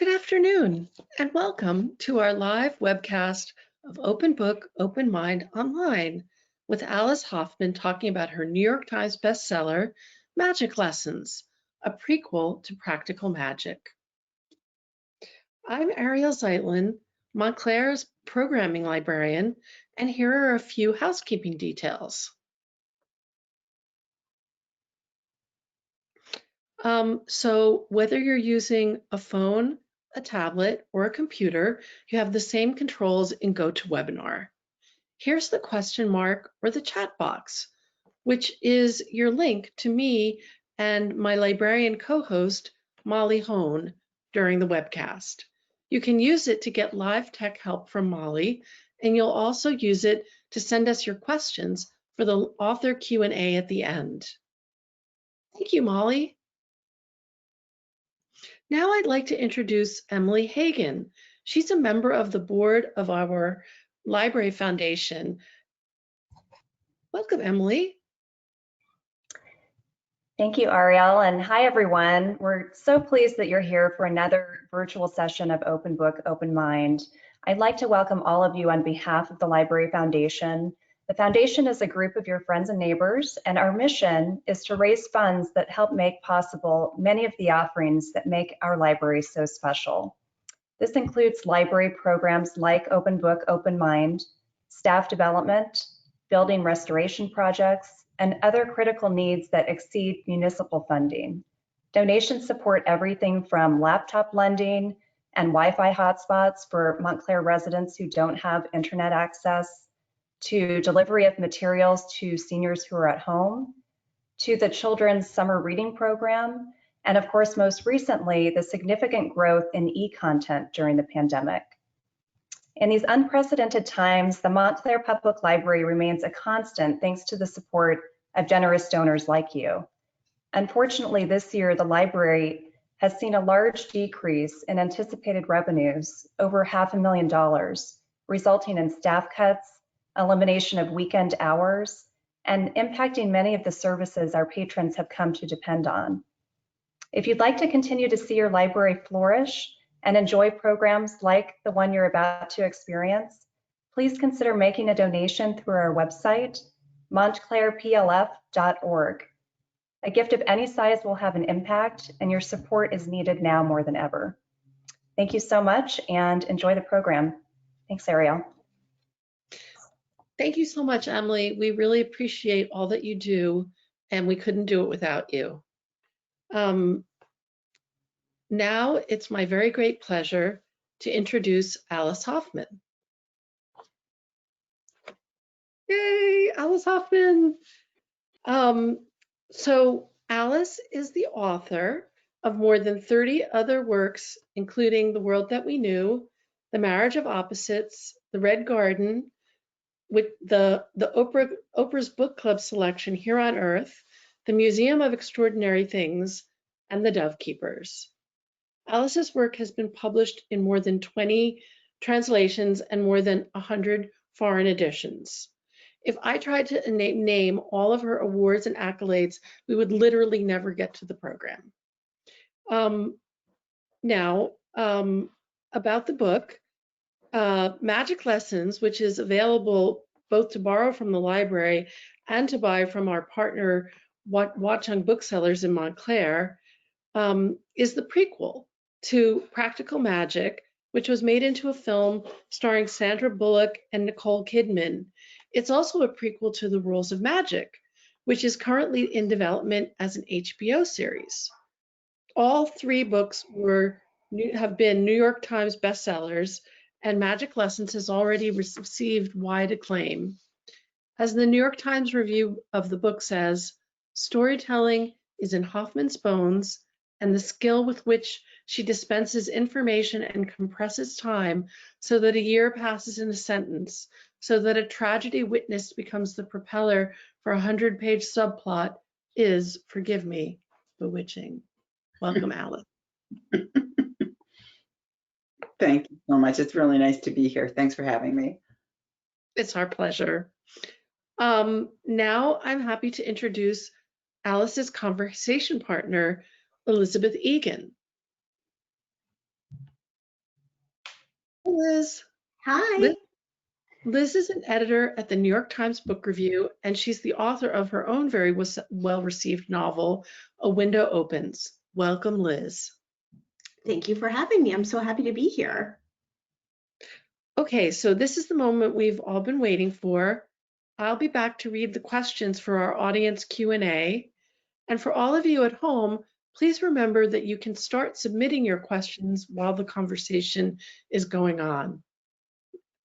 Good afternoon, and welcome to our live webcast of Open Book, Open Mind Online with Alice Hoffman talking about her New York Times bestseller, Magic Lessons, a prequel to Practical Magic. I'm Ariel Zeitlin, Montclair's programming librarian, and here are a few housekeeping details. So whether you're using a phone, a tablet, or a computer, you have the same controls in GoToWebinar. Here's the question mark or the chat box, which is your link to me and my librarian co-host, Molly Hone, during the webcast. You can use it to get live tech help from Molly, and you'll also use it to send us your questions for the author Q&A at the end. Thank you, Molly. Now I'd like to introduce Emily Hagan. She's a member of the board of our Library Foundation. Welcome, Emily. Thank you, Ariel, and hi, everyone. We're so pleased that you're here for another virtual session of Open Book, Open Mind. I'd like to welcome all of you on behalf of the Library Foundation. The Foundation is a group of your friends and neighbors, and our mission is to raise funds that help make possible many of the offerings that make our library so special. This includes library programs like Open Book, Open Mind, staff development, building restoration projects, and other critical needs that exceed municipal funding. Donations support everything from laptop lending and Wi-Fi hotspots for Montclair residents who don't have internet access, to delivery of materials to seniors who are at home, to the children's summer reading program, and of course, most recently, the significant growth in e-content during the pandemic. In these unprecedented times, the Montclair Public Library remains a constant thanks to the support of generous donors like you. Unfortunately, this year, the library has seen a large decrease in anticipated revenues, over $500,000, resulting in staff cuts, elimination of weekend hours, and impacting many of the services our patrons have come to depend on. If you'd like to continue to see your library flourish and enjoy programs like the one you're about to experience, please consider making a donation through our website, montclairplf.org. A gift of any size will have an impact, and your support is needed now more than ever. Thank you so much, and enjoy the program. Thanks, Ariel. Thank you so much, Emily. We really appreciate all that you do, and we couldn't do it without you. Now it's my very great pleasure to introduce Alice Hoffman. Yay, Alice Hoffman. So Alice is the author of more than 30 other works, including The World That We Knew, The Marriage of Opposites, The Red Garden, with the Oprah's Book Club selection Here on Earth, The Museum of Extraordinary Things, and The Dove Keepers. Alice's work has been published in more than 20 translations and more than 100 foreign editions. If I tried to name all of her awards and accolades, we would literally never get to the program. Now, about the book, Magic Lessons, which is available both to borrow from the library and to buy from our partner Watchung Booksellers in Montclair, is the prequel to Practical Magic, which was made into a film starring Sandra Bullock and Nicole Kidman. It's also a prequel to The Rules of Magic, which is currently in development as an HBO series. All three books have been New York Times bestsellers, and Magic Lessons has already received wide acclaim. As the New York Times review of the book says, storytelling is in Hoffman's bones, and the skill with which she dispenses information and compresses time so that a year passes in a sentence, so that a tragedy witnessed becomes the propeller for a 100-page subplot is, forgive me, bewitching. Welcome, Alice. Thank you so much. It's really nice to be here. Thanks for having me. It's our pleasure. Now I'm happy to introduce Alice's conversation partner, Elisabeth Egan. Liz. Hi. Liz is an editor at the New York Times Book Review, and she's the author of her own very well-received novel, A Window Opens. Welcome, Liz. Thank you for having me. I'm so happy to be here. Okay, so this is the moment we've all been waiting for. I'll be back to read the questions for our audience Q&A. And for all of you at home, please remember that you can start submitting your questions while the conversation is going on.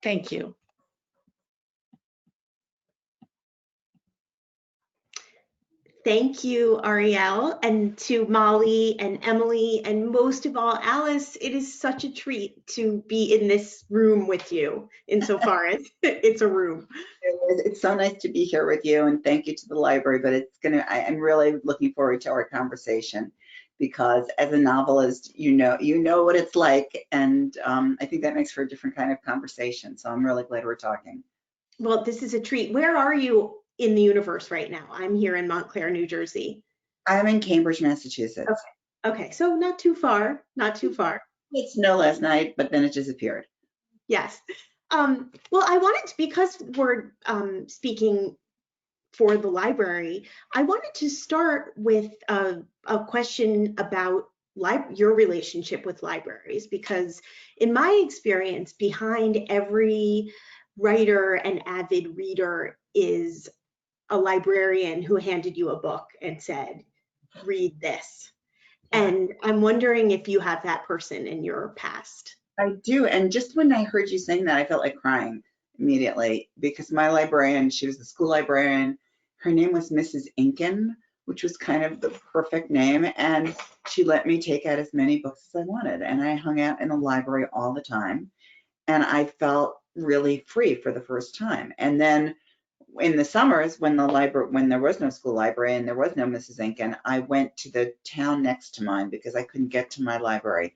Thank you. Thank you, Ariel, and to Molly and Emily, and most of all, Alice. It is such a treat to be in this room with you, insofar as it's a room. It's so nice to be here with you, and thank you to the library, but I'm really looking forward to our conversation, because as a novelist, you know what it's like, and I think that makes for a different kind of conversation, so I'm really glad we're talking. Well, this is a treat. Where are you in the universe right now? I'm here in Montclair, New Jersey. I'm in Cambridge, Massachusetts. Okay, so not too far, not too far. It snowed last night, but then it disappeared. Yes. Well, I wanted to, because we're speaking for the library, I wanted to start with a question about your relationship with libraries, because in my experience, behind every writer and avid reader is a librarian who handed you a book and said, read this. And I'm wondering if you have that person in your past. I do, and just when I heard you saying that, I felt like crying immediately, because my librarian, she was the school librarian, her name was Mrs. Egan, which was kind of the perfect name, and she let me take out as many books as I wanted, and I hung out in the library all the time, and I felt really free for the first time. And then in the summers, when there was no school library and there was no Mrs. Egan, I went to the town next to mine because I couldn't get to my library.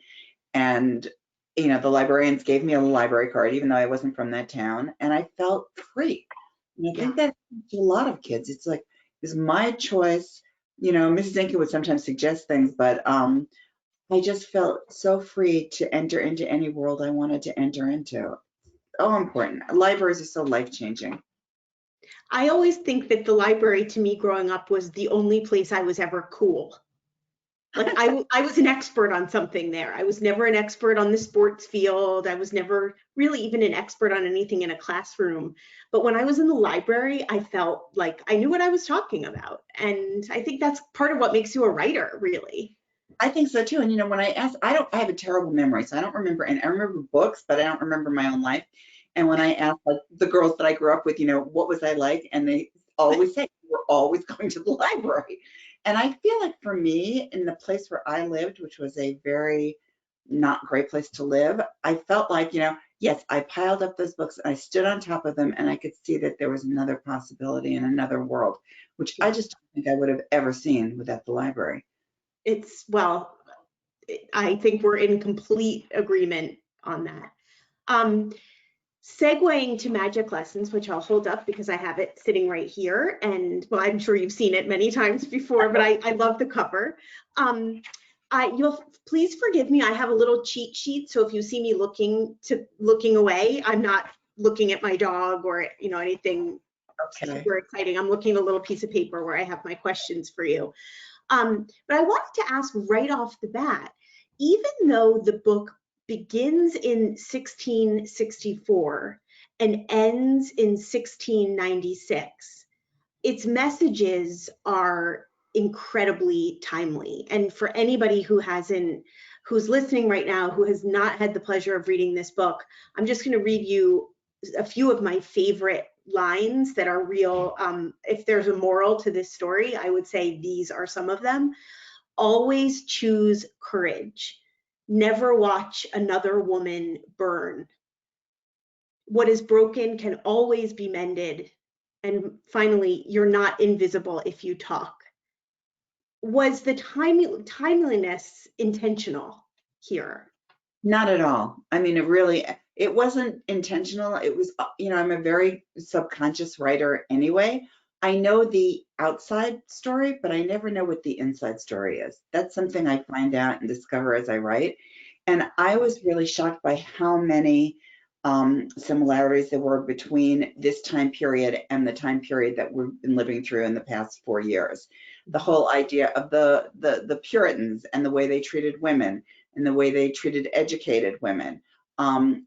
And the librarians gave me a library card, even though I wasn't from that town, and I felt free. And I think that to a lot of kids, it's like, it's my choice. Mrs. Egan would sometimes suggest things, but I just felt so free to enter into any world I wanted to enter into. Oh, important. Libraries are so life-changing. I always think that the library, to me growing up, was the only place I was ever cool. Like I was an expert on something there. I was never an expert on the sports field. I was never really even an expert on anything in a classroom. But when I was in the library, I felt like I knew what I was talking about. And I think that's part of what makes you a writer, really. I think so too. And when I ask, I have a terrible memory, so I don't remember, and I remember books, but I don't remember my own life. And when I ask like the girls that I grew up with, what was I like? And they always say, we're always going to the library. And I feel like for me, in the place where I lived, which was a very not great place to live, I felt like, yes, I piled up those books, and I stood on top of them, and I could see that there was another possibility in another world, which I just don't think I would have ever seen without the library. Well, I think we're in complete agreement on that. Segueing to Magic Lessons, which I'll hold up because I have it sitting right here, and well, I'm sure you've seen it many times before, but I love the cover. You'll please forgive me. I have a little cheat sheet, so if you see me looking away, I'm not looking at my dog or anything super exciting. I'm looking at a little piece of paper where I have my questions for you. But I wanted to ask right off the bat, even though the book begins in 1664 and ends in 1696, its messages are incredibly timely. And for anybody who's listening right now who has not had the pleasure of reading this book, I'm just going to read you a few of my favorite lines that are real. If there's a moral to this story, I would say these are some of them. Always choose courage. Never watch another woman burn. What is broken can always be mended. And finally, you're not invisible if you talk. Was the timeliness intentional here? Not at all. I mean, it wasn't intentional. It was, I'm a very subconscious writer anyway. I know the outside story, but I never know what the inside story is. That's something I find out and discover as I write. And I was really shocked by how many similarities there were between this time period and the time period that we've been living through in the past 4 years. The whole idea of the Puritans and the way they treated women and the way they treated educated women,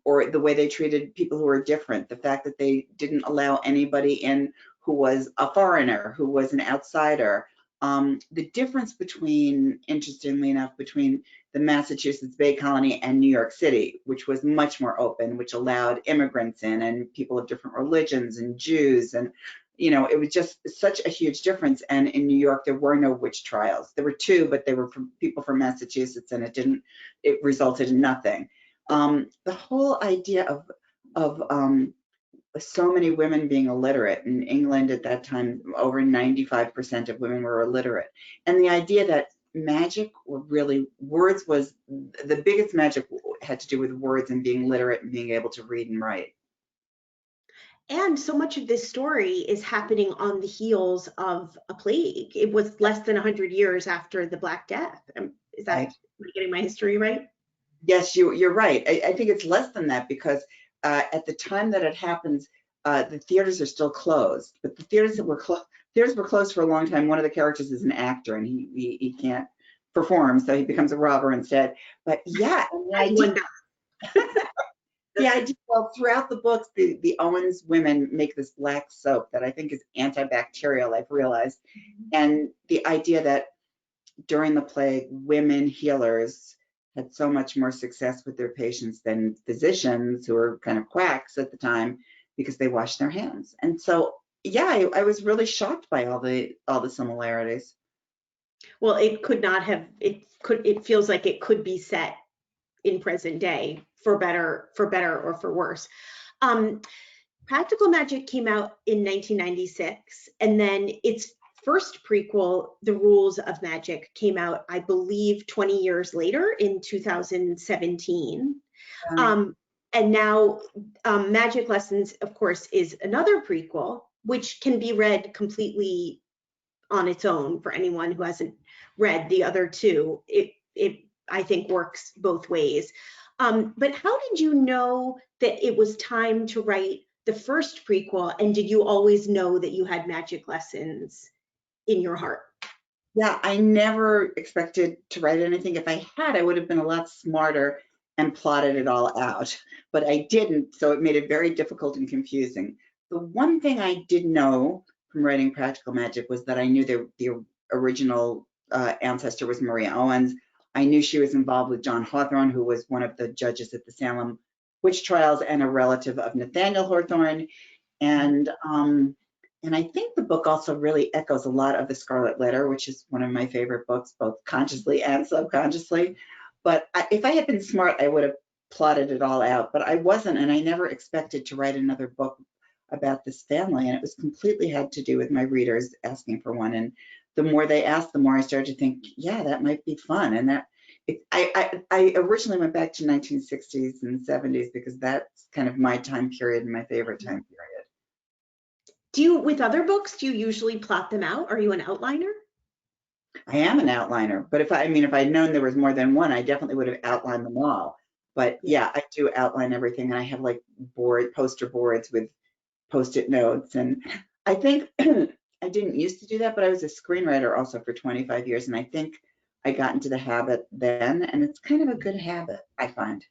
or the way they treated people who were different, the fact that they didn't allow anybody in who was a foreigner, who was an outsider. The difference between, interestingly enough, between the Massachusetts Bay Colony and New York City, which was much more open, which allowed immigrants in and people of different religions and Jews. And, you know, it was just such a huge difference. And in New York, there were no witch trials. There were 2, but they were from people from Massachusetts, and it resulted in nothing. The whole idea of so many women being illiterate in England at that time, over 95% of women were illiterate. And the idea that magic, or really words, was the biggest magic had to do with words and being literate and being able to read and write. And so much of this story is happening on the heels of a plague. It was less than 100 years after the Black Death. Is that, Right. am I getting my history right? Yes, you're right. I think it's less than that, because at the time that it happens, the theaters are still closed. But the theaters were closed for a long time. One of the characters is an actor, and he can't perform, so he becomes a robber instead. But yeah, the idea, well, throughout the books, the Owens women make this black soap that I think is antibacterial, I've realized. And the idea that during the plague, women healers had so much more success with their patients than physicians, who were kind of quacks at the time, because they washed their hands. And so, yeah, I was really shocked by all the similarities. Well, it feels like it could be set in present day, for better or for worse. Practical Magic came out in 1996, and then its first prequel, The Rules of Magic, came out, I believe, 20 years later in 2017. And now Magic Lessons, of course, is another prequel, which can be read completely on its own for anyone who hasn't read the other 2. It I think works both ways. But how did you know that it was time to write the first prequel, and did you always know that you had Magic Lessons in your heart? Yeah, I never expected to write anything. If I had, I would have been a lot smarter and plotted it all out, but I didn't, so it made it very difficult and confusing. The one thing I did know from writing Practical Magic was that I knew the original ancestor was Maria Owens. I knew she was involved with John Hawthorne, who was one of the judges at the Salem witch trials and a relative of Nathaniel Hawthorne. And I think the book also really echoes a lot of The Scarlet Letter, which is one of my favorite books, both consciously and subconsciously. But if I had been smart, I would have plotted it all out. But I wasn't, and I never expected to write another book about this family. And it was completely had to do with my readers asking for one. And the more they asked, the more I started to think, yeah, that might be fun. And I originally went back to 1960s and 70s because that's kind of my time period and my favorite time period. With other books, do you usually plot them out? Are you an outliner? I am an outliner, but if I'd known there was more than one, I definitely would have outlined them all. But yeah, I do outline everything, and I have like poster boards with Post-it notes. And I think I didn't used to do that, but I was a screenwriter also for 25 years, and I think I got into the habit then, and it's kind of a good habit, I find.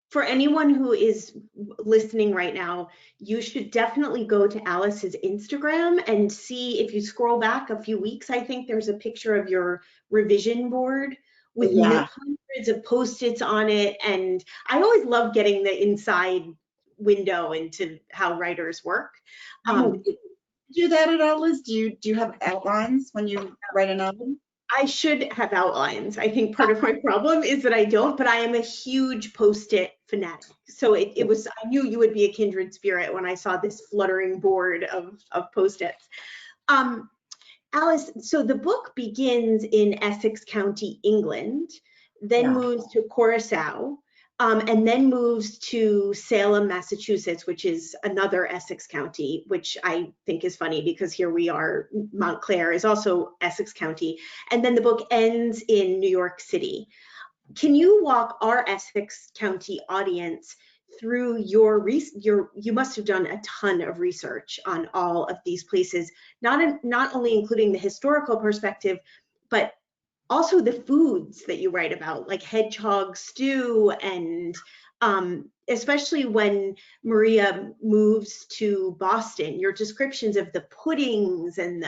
For anyone who is listening right now, you should definitely go to Alice's Instagram and see, if you scroll back a few weeks, I think there's a picture of your revision board with hundreds of Post-its on it. And I always love getting the inside window into how writers work. Do you do that at all, Liz? Do you have outlines when you write a novel? I should have outlines. I think part of my problem is that I don't, but I am a huge Post-it fanatic. So I knew you would be a kindred spirit when I saw this fluttering board of Post-its. Alice, so the book begins in Essex County, England, then moves to Curacao, and then moves to Salem, Massachusetts, which is another Essex County, which I think is funny because here we are, Montclair is also Essex County. And then the book ends in New York City. can you walk our Essex County audience through you must have done a ton of research on all of these places, not only including the historical perspective, but also the foods that you write about, like hedgehog stew, and especially when Maria moves to Boston, your descriptions of the puddings and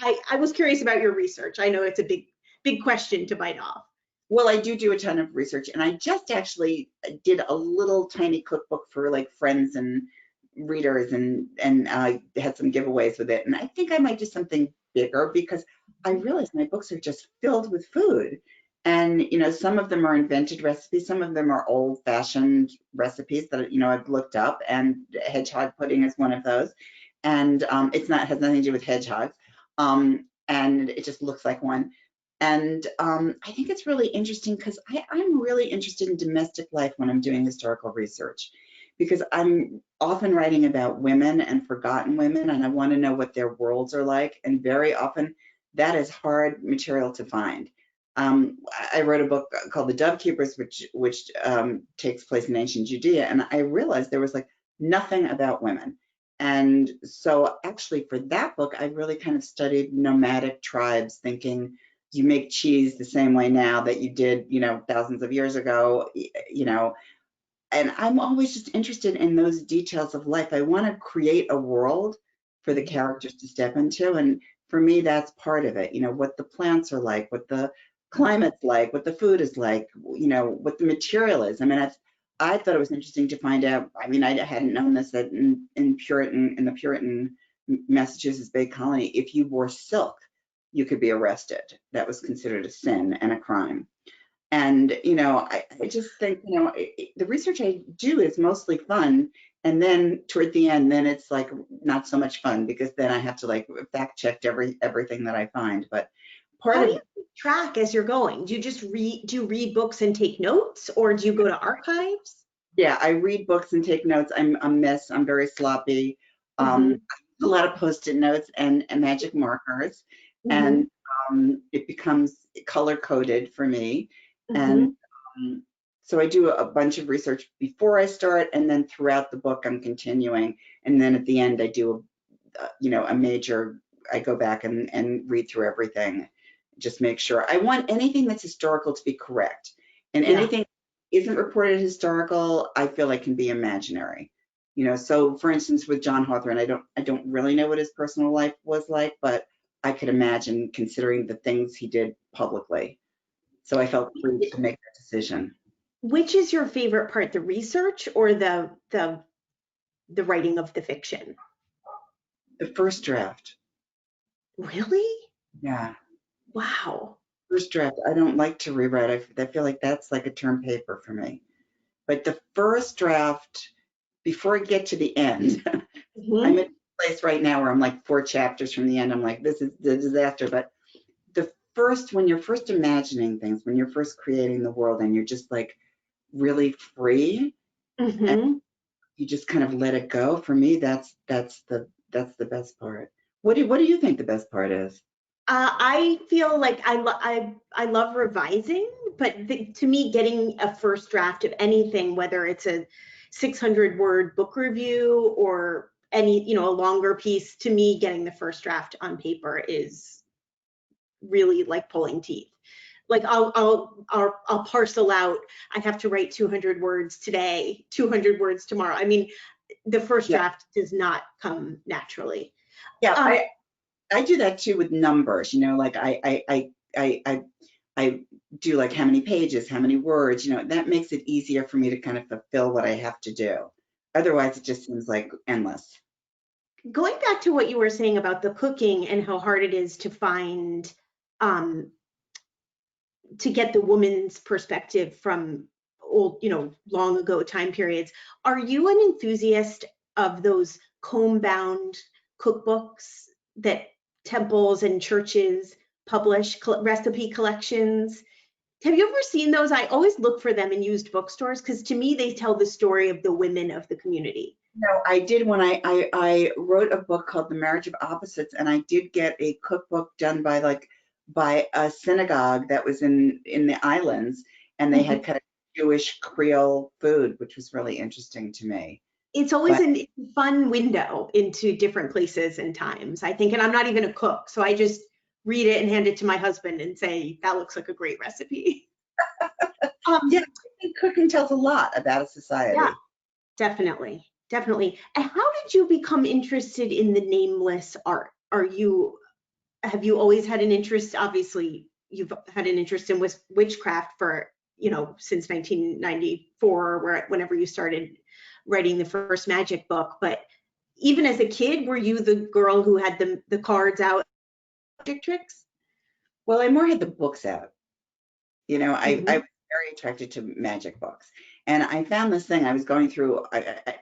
I was curious about your research. I know it's a big question to bite off. Well, I do a ton of research, and I just actually did a little tiny cookbook for like friends and readers, and had some giveaways with it. And I think I might do something bigger because I realize my books are just filled with food. And, you know, some of them are invented recipes, some of them are old-fashioned recipes that, you know, I've looked up, and hedgehog pudding is one of those. And has nothing to do with hedgehogs. And it just looks like one. And I think it's really interesting because I'm really interested in domestic life when I'm doing historical research, because I'm often writing about women and forgotten women, and I want to know what their worlds are like. And very often that is hard material to find. I wrote a book called The Dove Keepers, which takes place in ancient Judea, and I realized there was like nothing about women. And so actually for that book, I really kind of studied nomadic tribes, thinking, you make cheese the same way now that you did, you know, thousands of years ago, you know, and I'm always just interested in those details of life. I want to create a world for the characters to step into. And for me, that's part of it, you know, what the plants are like, what the climate's like, what the food is like, you know, what the material is. I mean, I thought it was interesting to find out. I mean, I hadn't known this, that in the Puritan Massachusetts Bay Colony, if you wore silk, you could be arrested. That was considered a sin and a crime. And, you know, I just think, you know, the research I do is mostly fun. And then toward the end, then it's like not so much fun, because then I have to like fact check everything that I find. But how do you keep track as you're going? Do you just read books and take notes, or do you go to archives? Yeah, I read books and take notes. I'm a mess. I'm very sloppy. A lot of Post-it notes and magic markers, and it becomes color coded for me. And so I do a bunch of research before I start, and then throughout the book I'm continuing. And then at the end I do you know, I go back and read through everything, just make sure. I want anything that's historical to be correct, and anything that isn't reported historical, I feel like can be imaginary. You know, so for instance, with John Hawthorne, I don't really know what his personal life was like, but I could imagine, considering the things he did publicly. So I felt free to make that decision. Which is your favorite part, the research or the writing of the fiction? The first draft. Really? Yeah. Wow. First draft. I don't like to rewrite. I feel like that's like a term paper for me. But the first draft, before I get to the end, I'm at a place right now where I'm like 4 chapters from the end. I'm like, this is the disaster. But when you're first imagining things, when you're first creating the world, and you're just like really free, and you just kind of let it go. For me, that's the best part. What do you think the best part is? I feel like I love revising, but to me, getting a first draft of anything, whether it's a 600-word book review or any, you know, a longer piece, to me, getting the first draft on paper is really like pulling teeth. Like I'll parcel out, I have to write 200 words today, 200 words tomorrow. I mean, the first draft does not come naturally. Yeah, I do that too with numbers. You know, like I do like how many pages, how many words. You know, that makes it easier for me to kind of fulfill what I have to do. Otherwise, it just seems like endless. Going back to what you were saying about the cooking and how hard it is to find, to get the woman's perspective from old, you know, long ago time periods, are you an enthusiast of those comb-bound cookbooks that temples and churches publish, recipe collections? Have you ever seen those? I always look for them in used bookstores because to me they tell the story of the women of the community. No, I did when I wrote a book called The Marriage of Opposites, and I did get a cookbook done by a synagogue that was in the islands, and they had kind of Jewish Creole food, which was really interesting to me. It's always But a fun window into different places and times, I think. And I'm not even a cook, so I just read it and hand it to my husband and say, that looks like a great recipe. yeah, I think cooking tells a lot about a society. Yeah, definitely, definitely. And how did you become interested in the nameless art? Have you always had an interest? Obviously, you've had an interest in witchcraft for, since 1994, or whenever you started writing the first magic book. But even as a kid, were you the girl who had the cards out, magic tricks? Well, I more had the books out. I Mhm. was very attracted to magic books. And I found this thing I was going through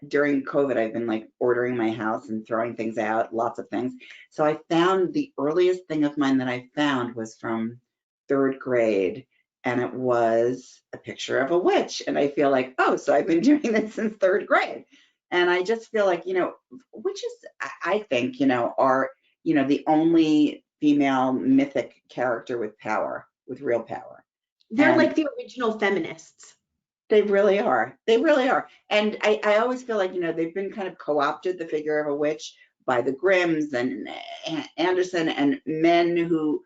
during COVID. I've been like ordering my house and throwing things out, lots of things. So I found the earliest thing of mine that I found was from 3rd grade. And it was a picture of a witch. And I feel like, oh, so I've been doing this since 3rd grade. And I just feel like, witches, I think, are, the only female mythic character with power, with real power. They're And like the original feminists. they really are. They really are. And I always feel like, they've been kind of co-opted, the figure of a witch, by the Grimms and Anderson and men who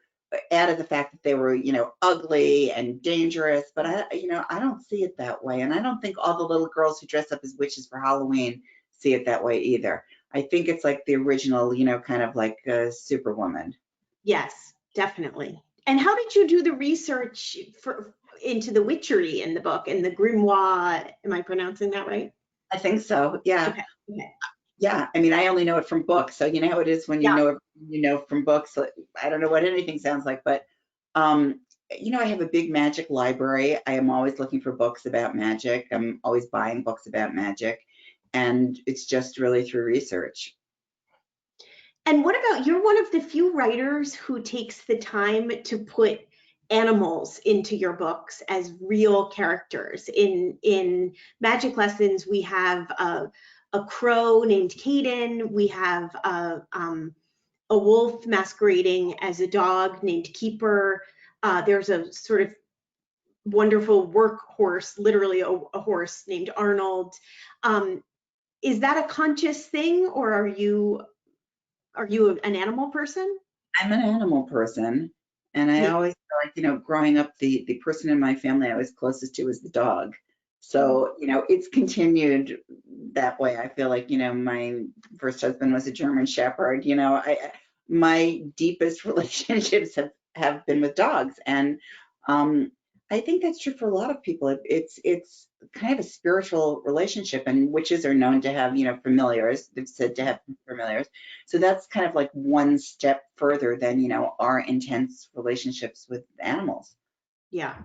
added the fact that they were, ugly and dangerous. But I don't see it that way. And I don't think all the little girls who dress up as witches for Halloween see it that way either. I think it's like the original, kind of like Superwoman. Yes, definitely. And how did you do the research into the witchery in the book and the grimoire? Am I pronouncing that right? I think so. Yeah. Okay. Okay. Yeah, I mean, I only know it from books, so you know how it is when you Yeah. know it, from books. I don't know what anything sounds like, but um, I have a big magic library. I am always looking for books about magic. I'm always buying books about magic, and it's just really through research. And what about, you're one of the few writers who takes the time to put animals into your books as real characters. In Magic Lessons, we have a crow named Caden. We have a wolf masquerading as a dog named Keeper. There's a sort of wonderful work horse, literally a horse named Arnold. Is that a conscious thing, or are you an animal person? I'm an animal person, and I Yeah. always feel like, growing up, the person in my family I was closest to was the dog. So, it's continued that way. I feel like, my first husband was a German Shepherd. My deepest relationships have been with dogs, and I think that's true for a lot of people. It's kind of a spiritual relationship, and witches are known to have, familiars. They've said to have familiars. So that's kind of like one step further than, our intense relationships with animals. Yeah.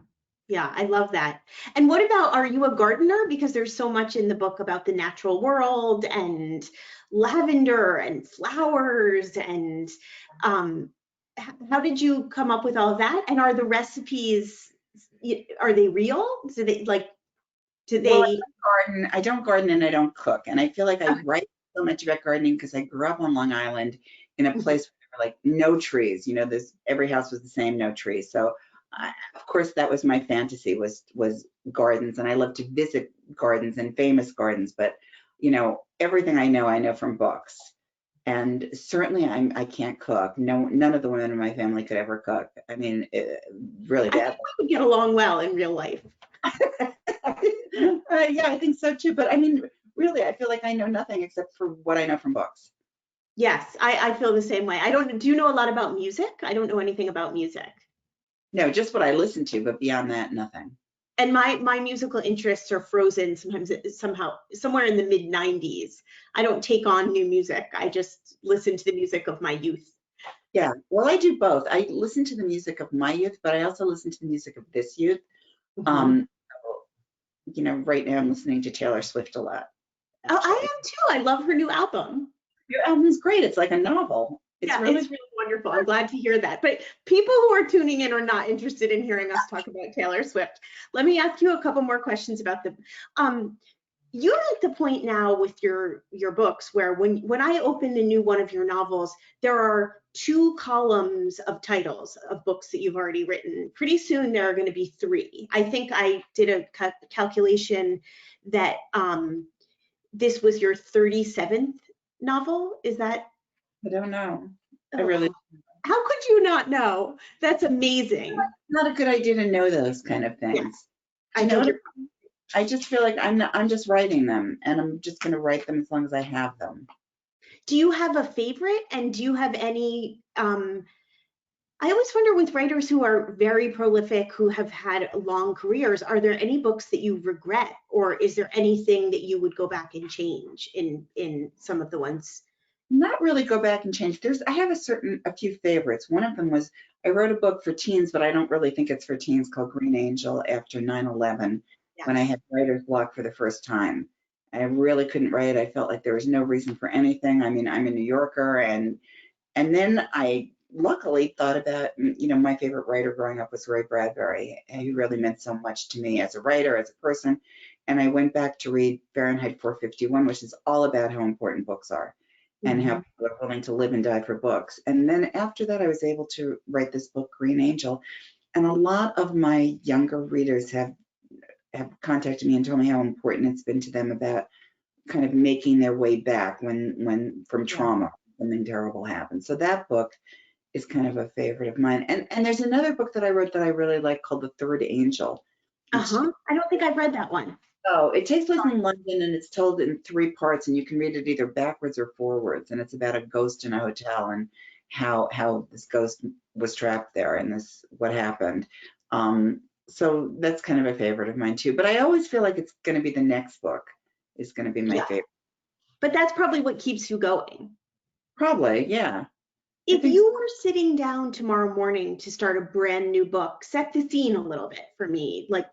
Yeah, I love that. And what about, are you a gardener? Because there's so much in the book about the natural world and lavender and flowers and how did you come up with all of that? And are the recipes, are they real? Do they Well, I don't garden and I don't cook. And I feel like I write so much about gardening because I grew up on Long Island in a place where there were like no trees. Every house was the same, no trees. So of course, that was my fantasy was gardens, and I love to visit gardens and famous gardens. But everything I know from books, and certainly I can't cook. No, none of the women in my family could ever cook. I mean, really I think bad. we would get along well in real life. Yeah, I think so too. But I mean, really, I feel like I know nothing except for what I know from books. Yes, I feel the same way. Do you know a lot about music? I don't know anything about music. No, just what I listen to, but beyond that, nothing. And my musical interests are frozen somehow somewhere in the mid 90s. I don't take on new music. I just listen to the music of my youth. Yeah, well, I do both. I listen to the music of my youth, but I also listen to the music of this youth. Mhm. Right now I'm listening to Taylor Swift a lot. Oh, I Actually, am too. I love her new album. your album's great. It's like a novel. It's really wonderful. I'm glad to hear that. But people who are tuning in are not interested in hearing us talk about Taylor Swift. Let me ask you a couple more questions about you're at the point now with your books where when I open a new one of your novels, there are 2 columns of titles of books that you've already written. Pretty soon there are going to be 3. I think I did a calculation that this was your 37th novel. Is that? I don't know. I Oh, really, how could you not know? That's amazing. not a good idea to know those kind of Yeah, things. I You know think what? you're. I just feel like I'm just writing them, and I'm just going to write them as long as I have them. Do you have a favorite, and do you have any? I always wonder with writers who are very prolific, who have had long careers, are there any books that you regret, or is there anything that you would go back and change in some of the ones? Not really go back and change. I have a few favorites. One of them was I wrote a book for teens, but I don't really think it's for teens, called Green Angel, after 9/11, when I Yes. had writer's block for the first time. I really couldn't write. I felt like there was no reason for anything. I mean, I'm a New Yorker, and then I luckily thought about, my favorite writer growing up was Ray Bradbury. And he really meant so much to me as a writer, as a person. And I went back to read Fahrenheit 451, which is all about how important books are and how Mhm. people are willing to live and die for books. And then after that, I was able to write this book, Green Angel. And a lot of my younger readers have contacted me and told me how important it's been to them about kind of making their way back when from Yeah. trauma, something terrible happened. So that book is kind of a favorite of mine. And there's another book that I wrote that I really like, called The Third Angel. Which, I don't think I've read that one. oh, it takes place in London, and it's told in 3 parts, and you can read it either backwards or forwards. And it's about a ghost in a hotel and how this ghost was trapped there and what happened. So that's kind of a favorite of mine too. But I always feel like it's going to be the next book is going to be my Yeah. favorite. But that's probably what keeps you going. Probably, yeah. I If think you were sitting down tomorrow morning to start a brand new book, set the scene a little bit for me. Like,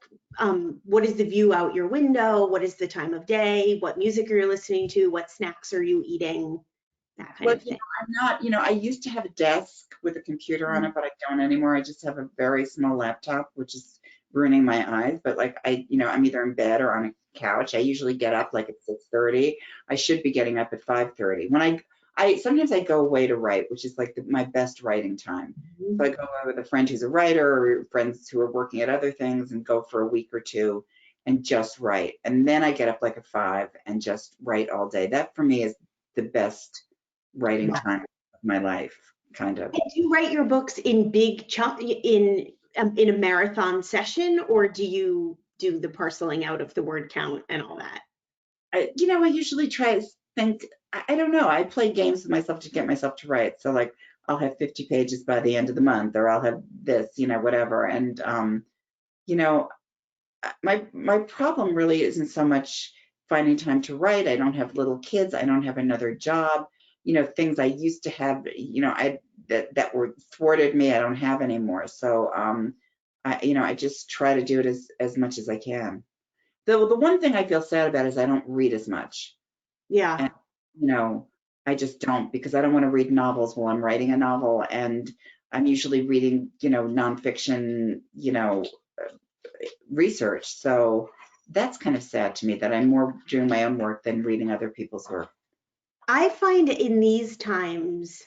what is the view out your window? What is the time of day? What music are you listening to? What snacks are you eating? That kind Well, of thing. I'm not, I used to have a desk with a computer on it, but I don't anymore. I just have a very small laptop, which is ruining my eyes. But like I'm either in bed or on a couch. I usually get up like at 6:30. I should be getting up at 5:30. When I sometimes I go away to write, which is like my best writing time. So I go away with a friend who's a writer, or friends who are working at other things, and go for a week or two and just write. And then I get up like at 5 and just write all day. That for me is the best writing Yeah. time of my life, kind of. And do you write your books in big chunk in a marathon session, or do you do the parceling out of the word count and all that? I usually try to think, I don't know, I play games with myself to get myself to write. So like I'll have 50 pages by the end of the month, or I'll have this, whatever. And you know, my problem really isn't so much finding time to write. I don't have little kids. I don't have another job. Things I used to have, that were thwarted me, I don't have anymore. So I just try to do it as much as I can. The one thing I feel sad about is I don't read as much. Yeah. And, I just don't, because I don't want to read novels while I'm writing a novel. And I'm usually reading, nonfiction, research. So that's kind of sad to me, that I'm more doing my own work than reading other people's work. I find in these times,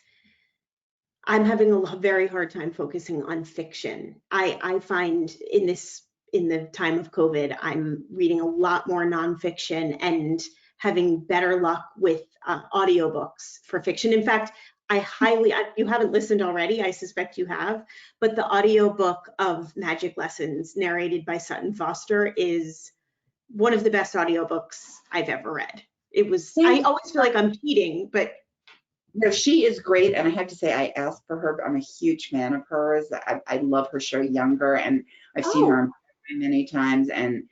I'm having a very hard time focusing on fiction. I find in the time of COVID, I'm reading a lot more nonfiction and having better luck with audiobooks for fiction. In fact, you haven't listened already, I suspect you have, but the audiobook of Magic Lessons narrated by Sutton Foster is one of the best audiobooks I've ever read. I always feel like I'm cheating, but No, she is great, and I have to say, I asked for her. I'm a huge fan of hers. I love her show Younger, and I've seen her oh, on many times, and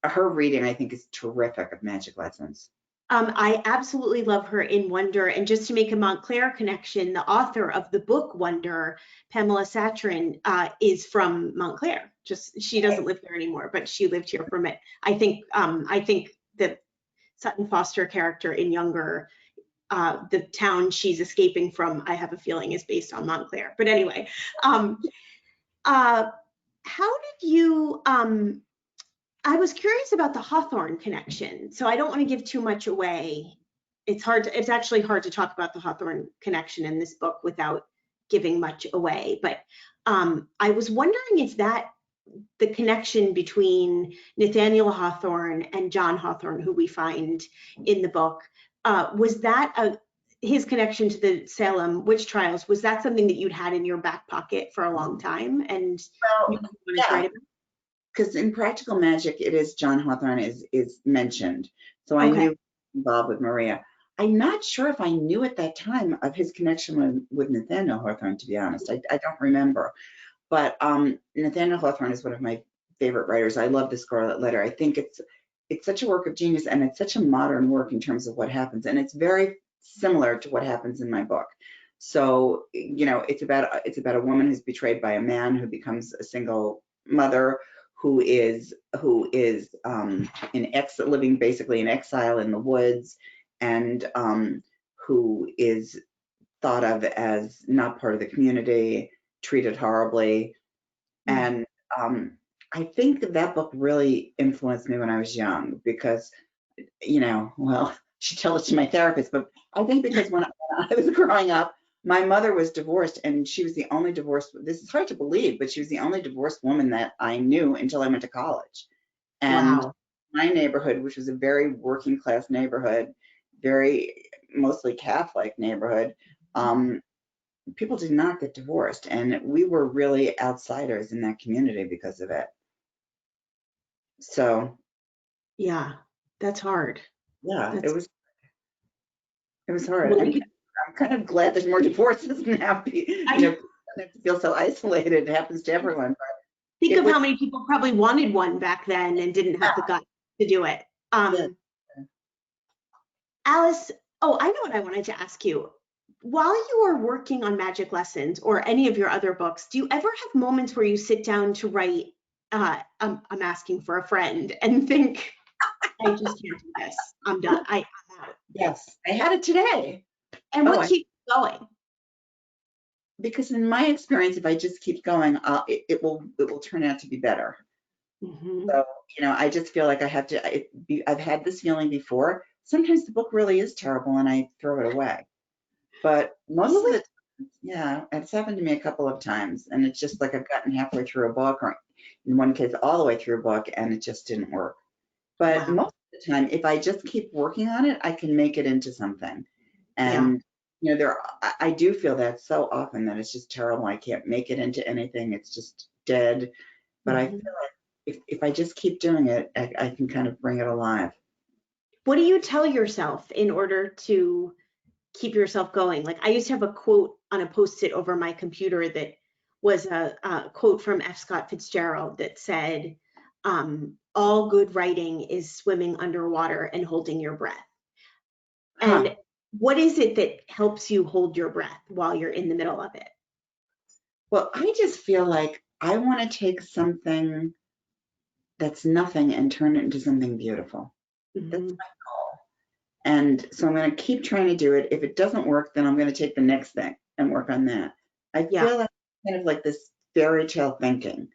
her reading, I think, is terrific, of Magic Lessons. I absolutely love her in Wonder. And just to make a Montclair connection, the author of the book Wonder, Pamela Satrin, is from Montclair. Just she doesn't live there anymore, but she lived here for a minute. I think the Sutton Foster character in Younger, the town she's escaping from, I have a feeling is based on Montclair. But anyway, how did you I was curious about the Hawthorne connection, so I don't want to give too much away. It's actually hard to talk about the Hawthorne connection in this book without giving much away. But I was wondering if the connection between Nathaniel Hawthorne and John Hawthorne, who we find in the book, was that his connection to the Salem witch trials, was that something that you'd had in your back pocket for a long time and you Well, wanted to write about? because in Practical Magic, it is John Hawthorne is mentioned. So I Okay. knew involved with Maria. I'm not sure if I knew at that time of his connection with Nathaniel Hawthorne, to be honest. I don't remember. But Nathaniel Hawthorne is one of my favorite writers. I love The Scarlet Letter. I think it's such a work of genius, and it's such a modern work in terms of what happens. And it's very similar to what happens in my book. So, you know, it's about a woman who's betrayed by a man who becomes a single mother who is living basically in exile in the woods, and who is thought of as not part of the community, treated horribly. And I think that book really influenced me when I was young because, you know, well, I should tell this to my therapist, but I think because when I was growing up, my mother was divorced, and she was the only divorced, this is hard to believe, but she was the only divorced woman that I knew until I went to college. And Wow. my neighborhood, which was a very working class neighborhood, very mostly Catholic neighborhood, people did not get divorced, and we were really outsiders in that community because of it. So Yeah, that's hard. yeah, That's it was hard. well, I'm kind of glad there's more divorces now. You know, people don't have to feel so isolated. It happens to everyone. But think it of was, how many people probably wanted one back then and didn't have the guts to do it. yeah. Alice, oh, I know what I wanted to ask you. While you are working on Magic Lessons or any of your other books, do you ever have moments where you sit down to write, I'm asking for a friend, and think, I just can't do this. I'm done. I'm out. Yes, I had it today. And Oh, what keeps going? because in my experience, if I just keep going, it will turn out to be better. Mhm. So, you know, I just feel like I have to, I've had this feeling before. Sometimes the book really is terrible and I throw it away. But most of the time, yeah, it's happened to me a couple of times. And it's just like I've gotten halfway through a book, or in one case, all the way through a book, and it just didn't work. But Wow. most of the time, if I just keep working on it, I can make it into something. Yeah. And, you know, I do feel that so often that it's just terrible. I can't make it into anything. It's just dead. But I feel Mhm. like if I just keep doing it, I can kind of bring it alive. What do you tell yourself in order to keep yourself going? Like, I used to have a quote on a post-it over my computer that was a quote from F. Scott Fitzgerald that said, all good writing is swimming underwater and holding your breath. Huh. And what is it that helps you hold your breath while you're in the middle of it? Well, I just feel like I want to take something that's nothing and turn it into something beautiful. That's Mhm. my goal. And so I'm going to keep trying to do it. If it doesn't work, then I'm going to take the next thing and work on that. I Yeah. feel like kind of like this fairy tale thinking,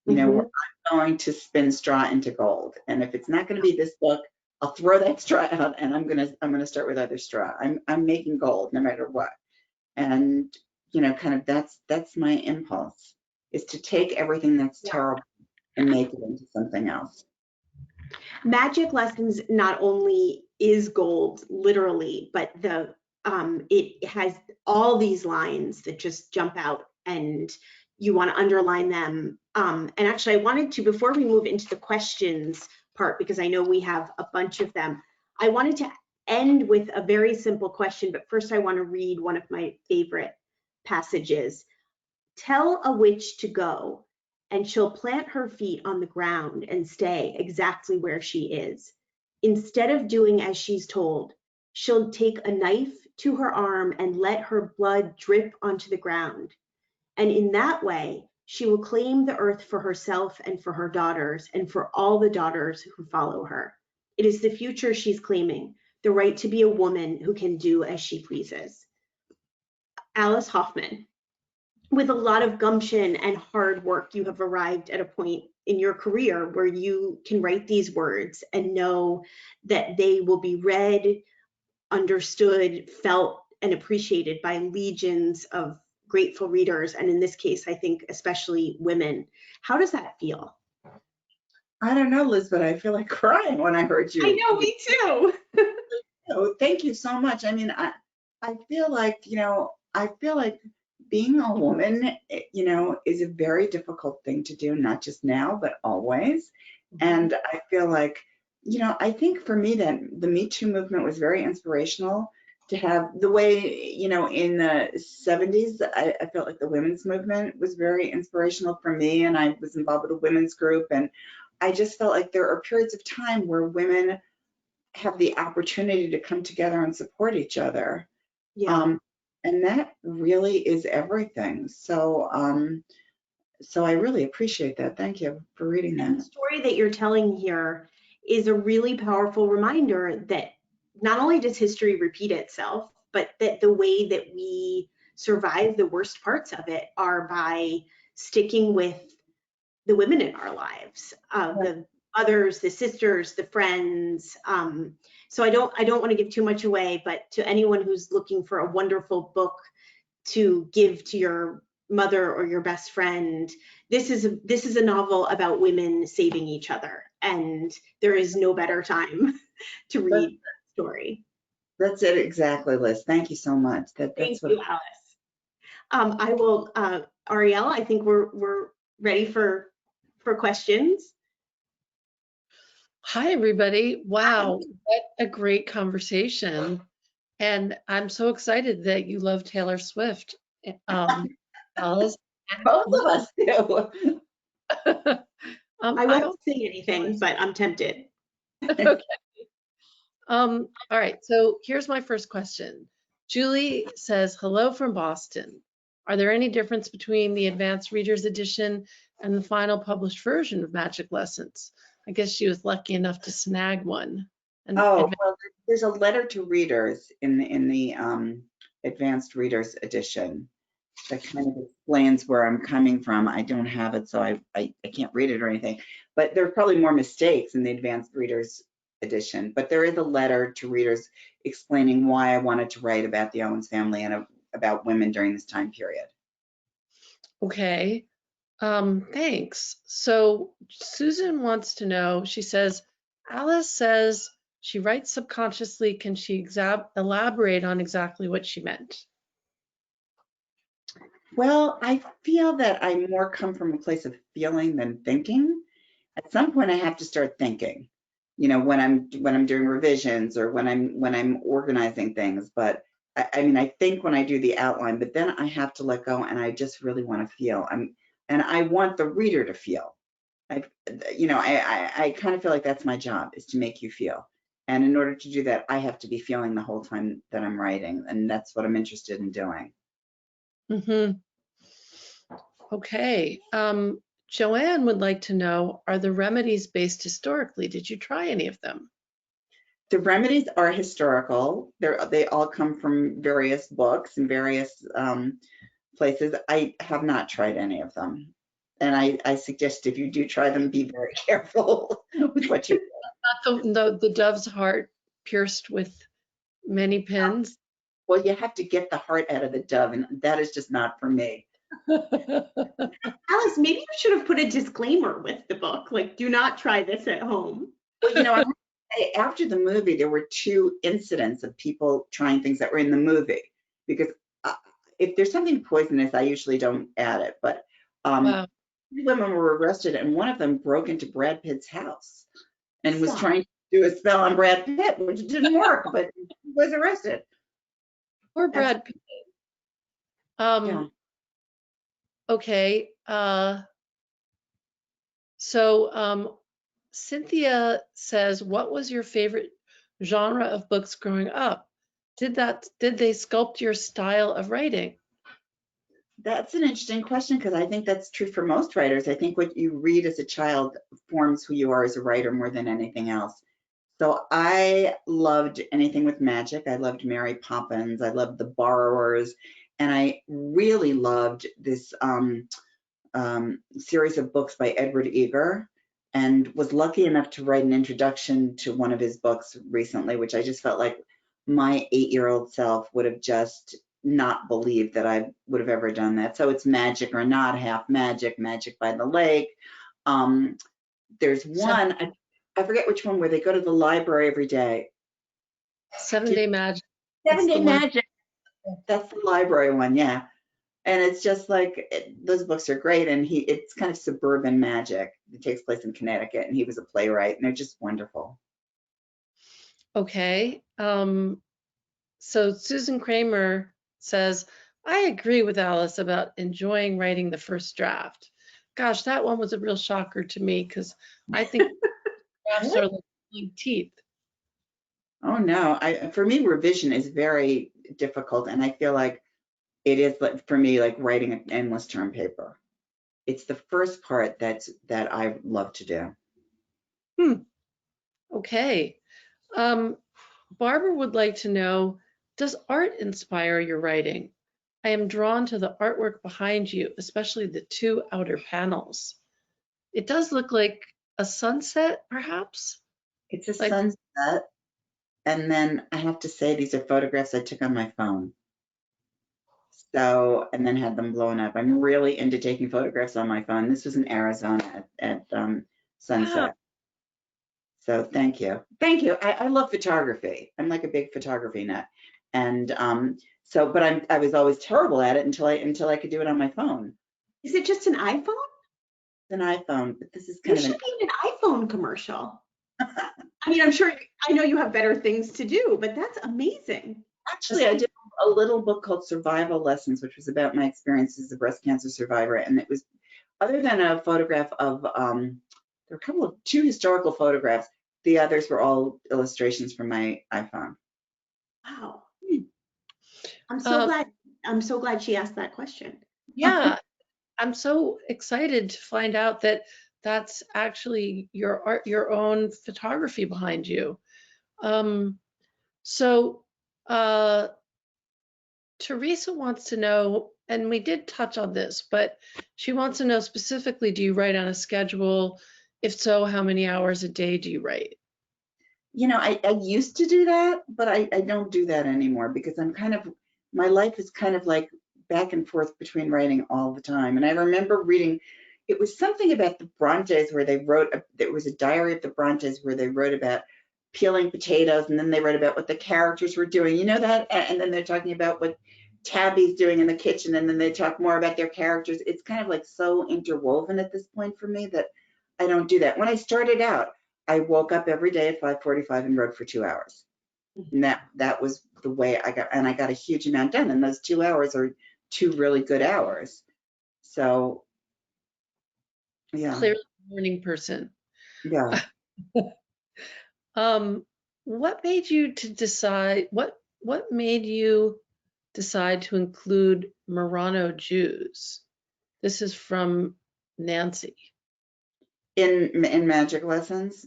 you know, where Mhm. I'm going to spin straw into gold. And if it's not going to be this book, I'll throw that straw out and I'm gonna start with other straw. I'm making gold no matter what. And you know, kind of that's my impulse, is to take everything that's Yeah. terrible and make it into something else. Magic Lessons not only is gold, literally, but it has all these lines that just jump out and you want to underline them. And actually, I wanted to, before we move into the questions part, because I know we have a bunch of them, I wanted to end with a very simple question, but first I want to read one of my favorite passages. Tell a witch to go, and she'll plant her feet on the ground and stay exactly where she is. Instead of doing as she's told, she'll take a knife to her arm and let her blood drip onto the ground. And in that way, she will claim the earth for herself and for her daughters and for all the daughters who follow her. It is the future she's claiming, the right to be a woman who can do as she pleases. Alice Hoffman. With a lot of gumption and hard work, you have arrived at a point in your career where you can write these words and know that they will be read, understood, felt, and appreciated by legions of grateful readers, and in this case, I think especially women. How does that feel? I don't know, Liz, but I feel like crying when I heard you. I know, me too. Oh, thank you so much. I mean, I feel like, I feel like being a woman, is a very difficult thing to do, not just now, but always. And I feel like, I think for me that the Me Too movement was very inspirational to have the way, in the 70s, I felt like the women's movement was very inspirational for me. And I was involved with a women's group. And I just felt like there are periods of time where women have the opportunity to come together and support each other. Yeah. And that really is everything. So, so I really appreciate that. Thank you for reading And the that. story that you're telling here is a really powerful reminder that not only does history repeat itself, but that the way that we survive the worst parts of it are by sticking with the women in our lives, the mothers, the sisters, the friends. So I don't want to give too much away, but to anyone who's looking for a wonderful book to give to your mother or your best friend, this is a novel about women saving each other, and there is no better time to read that story. That's it exactly, Liz. Thank you so much. Thank you, Alice. I will, Ariel, I think we're ready for questions. Hi, everybody. Wow, what a great conversation. And I'm so excited that you love Taylor Swift, Alice. Both of us do. I won't say anything, but I'm tempted. Okay. All right, so here's my first question. Julie says, hello from Boston. Are there any difference between the Advanced Readers Edition and the final published version of Magic Lessons? I guess she was lucky enough to snag one. And Well, there's a letter to readers in the Advanced Readers Edition that kind of explains where I'm coming from. I don't have it, so I can't read it or anything. But there are probably more mistakes in the Advanced Readers Edition. But there is a letter to readers explaining why I wanted to write about the Owens family and about women during this time period. Okay, thanks. So Susan wants to know, she says, Alice says she writes subconsciously. Can she elaborate on exactly what she meant? Well, I feel that I more come from a place of feeling than thinking. At some point I have to start thinking, when I'm doing revisions or when I'm organizing things. But I mean, I think when I do the outline, but then I have to let go and I just really want to feel. And I want the reader to feel. I kind of feel like that's my job, is to make you feel. And in order to do that, I have to be feeling the whole time that I'm writing. And that's what I'm interested in doing. Mm-hmm. Okay. Joanne would like to know, are the remedies based historically? Did you try any of them? The remedies are historical. They all come from various books and various places. I have not tried any of them. And I suggest if you do try them, be very careful with what you do. Not the dove's heart pierced with many pins. Well, you have to get the heart out of the dove, and that is just not for me. Alice, maybe you should have put a disclaimer with the book, like, do not try this at home. Well, I have to say, after the movie, there were 2 incidents of people trying things that were in the movie. Because if there's something poisonous, I usually don't add it. But Wow. 3 women were arrested, and one of them broke into Brad Pitt's house and was trying to do a spell on Brad Pitt, which didn't work, but he was arrested. Poor Brad Pitt. Yeah. Okay. So Cynthia says, what was your favorite genre of books growing up? Did they sculpt your style of writing? That's an interesting question, because I think that's true for most writers. I think what you read as a child forms who you are as a writer more than anything else. So I loved anything with magic. I loved Mary Poppins. I loved The Borrowers. And I really loved this series of books by Edward Eger, and was lucky enough to write an introduction to one of his books recently, which I just felt like my 8-year-old self would have just not believed that I would have ever done that. So it's Magic or Not, Half Magic, Magic by the Lake. There's one, I forget which one, where they go to the library every day. 7-Day Magic. 7-Day Magic. That's the library one, yeah. And it's just like, those books are great. And it's kind of suburban magic. It takes place in Connecticut, and he was a playwright, and they're just wonderful. Okay. So Susan Kramer says, I agree with Alice about enjoying writing the first draft. Gosh, that one was a real shocker to me because I think drafts are like teeth. Oh no, for me, revision is very difficult, and I feel like it is, like, for me, like writing an endless term paper. It's the first part that I love to do. Okay. Barbara would like to know, does art inspire your writing? I am drawn to the artwork behind you, especially the 2 outer panels. It does look like a sunset, perhaps? It's a Like, sunset, and then I have to say these are photographs I took on my phone. So, and then had them blown up. I'm really into taking photographs on my phone. This was in Arizona at sunset. wow. So thank you. Thank you. I love photography. I'm like a big photography nut. And but I was always terrible at it until I could do it on my phone. Is it just an iPhone? It's an iPhone, but this is You kind of should be in an iPhone commercial. I mean, I know you have better things to do, but that's amazing. Actually, I did a little book called Survival Lessons, which was about my experience as a breast cancer survivor. And it was, other than a photograph of, there were 2 historical photographs. The others were all illustrations from my iPhone. Wow. I'm so glad she asked that question. Yeah, I'm so excited to find out that that's actually your art, your own photography behind you. So Teresa wants to know, and we did touch on this, but she wants to know specifically, do you write on a schedule? If so, how many hours a day do you write? You know, I used to do that, but I don't do that anymore because my life is kind of like back and forth between writing all the time. And I remember reading, it was something about the Brontes where they wrote, there was a diary of the Brontes where they wrote about peeling potatoes, and then they wrote about what the characters were doing. You know that? And then they're talking about what Tabby's doing in the kitchen, and then they talk more about their characters. It's kind of like so interwoven at this point for me that I don't do that. When I started out, I woke up every day at 5:45 and wrote for 2 hours. And that was the way I got a huge amount done. And those 2 hours are 2 really good hours. So, yeah. Clearly a morning person. Yeah. What made you decide to include Marrano Jews? This is from Nancy. In magic lessons?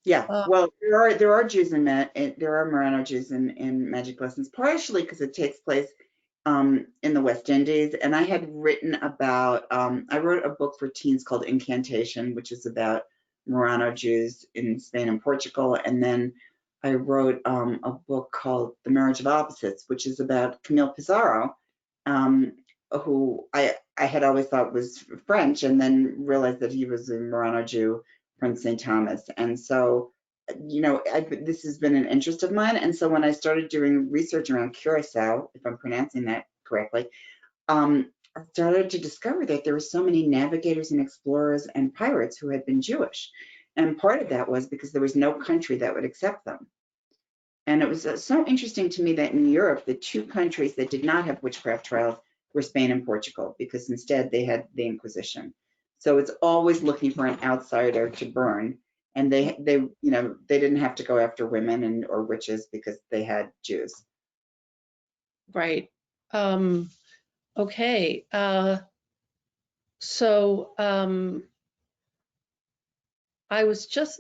Yeah. Well, there are Jews there are Marrano Jews in magic lessons, partially because it takes place in the West Indies. And I had written about, I wrote a book for teens called Incantation, which is about Marrano Jews in Spain and Portugal. And then I wrote a book called The Marriage of Opposites, which is about Camille Pissarro, who I had always thought was French, and then realized that he was a Marrano Jew from St. Thomas. And so, you know, this has been an interest of mine. And so when I started doing research around Curacao, if I'm pronouncing that correctly, I started to discover that there were so many navigators and explorers and pirates who had been Jewish. And part of that was because there was no country that would accept them. And it was so interesting to me that in Europe, the 2 countries that did not have witchcraft trials were Spain and Portugal, because instead they had the Inquisition. So it's always looking for an outsider to burn. And they you know, they didn't have to go after women or witches because they had Jews. Right. Okay.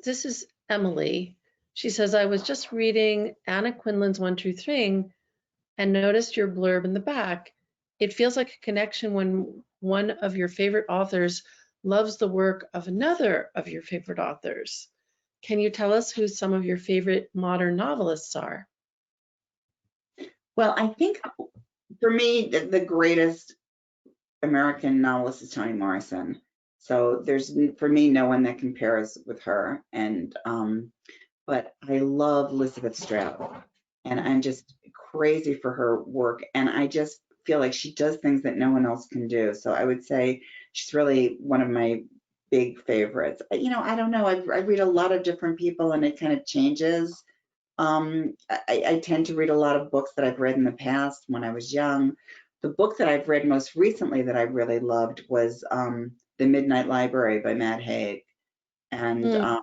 This is Emily. She says, I was just reading Anna Quinlan's One True Thing and noticed your blurb in the back. It feels like a connection when one of your favorite authors loves the work of another of your favorite authors. Can you tell us who some of your favorite modern novelists are? Well, I think for me, the greatest American novelist is Toni Morrison. So there's, for me, no one that compares with her. And but I love Elisabeth Strout, and I'm just crazy for her work. And I just feel like she does things that no one else can do. So I would say she's really one of my big favorites. I don't know. I read a lot of different people, and it kind of changes. I tend to read a lot of books that I've read in the past when I was young. The book that I've read most recently that I really loved was The Midnight Library by Matt Haig. And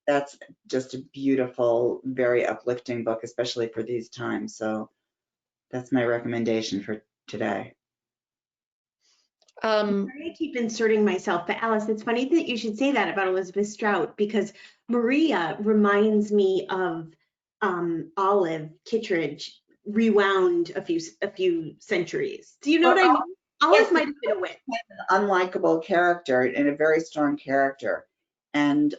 that's just a beautiful, very uplifting book, especially for these times. So that's my recommendation for today. I'm sorry to keep inserting myself, but Alice, it's funny that you should say that about Elisabeth Strout, because Maria reminds me of Olive Kittredge rewound a few centuries. Do you know what I mean? Olive might have been a wit. An unlikable character and a very strong character. And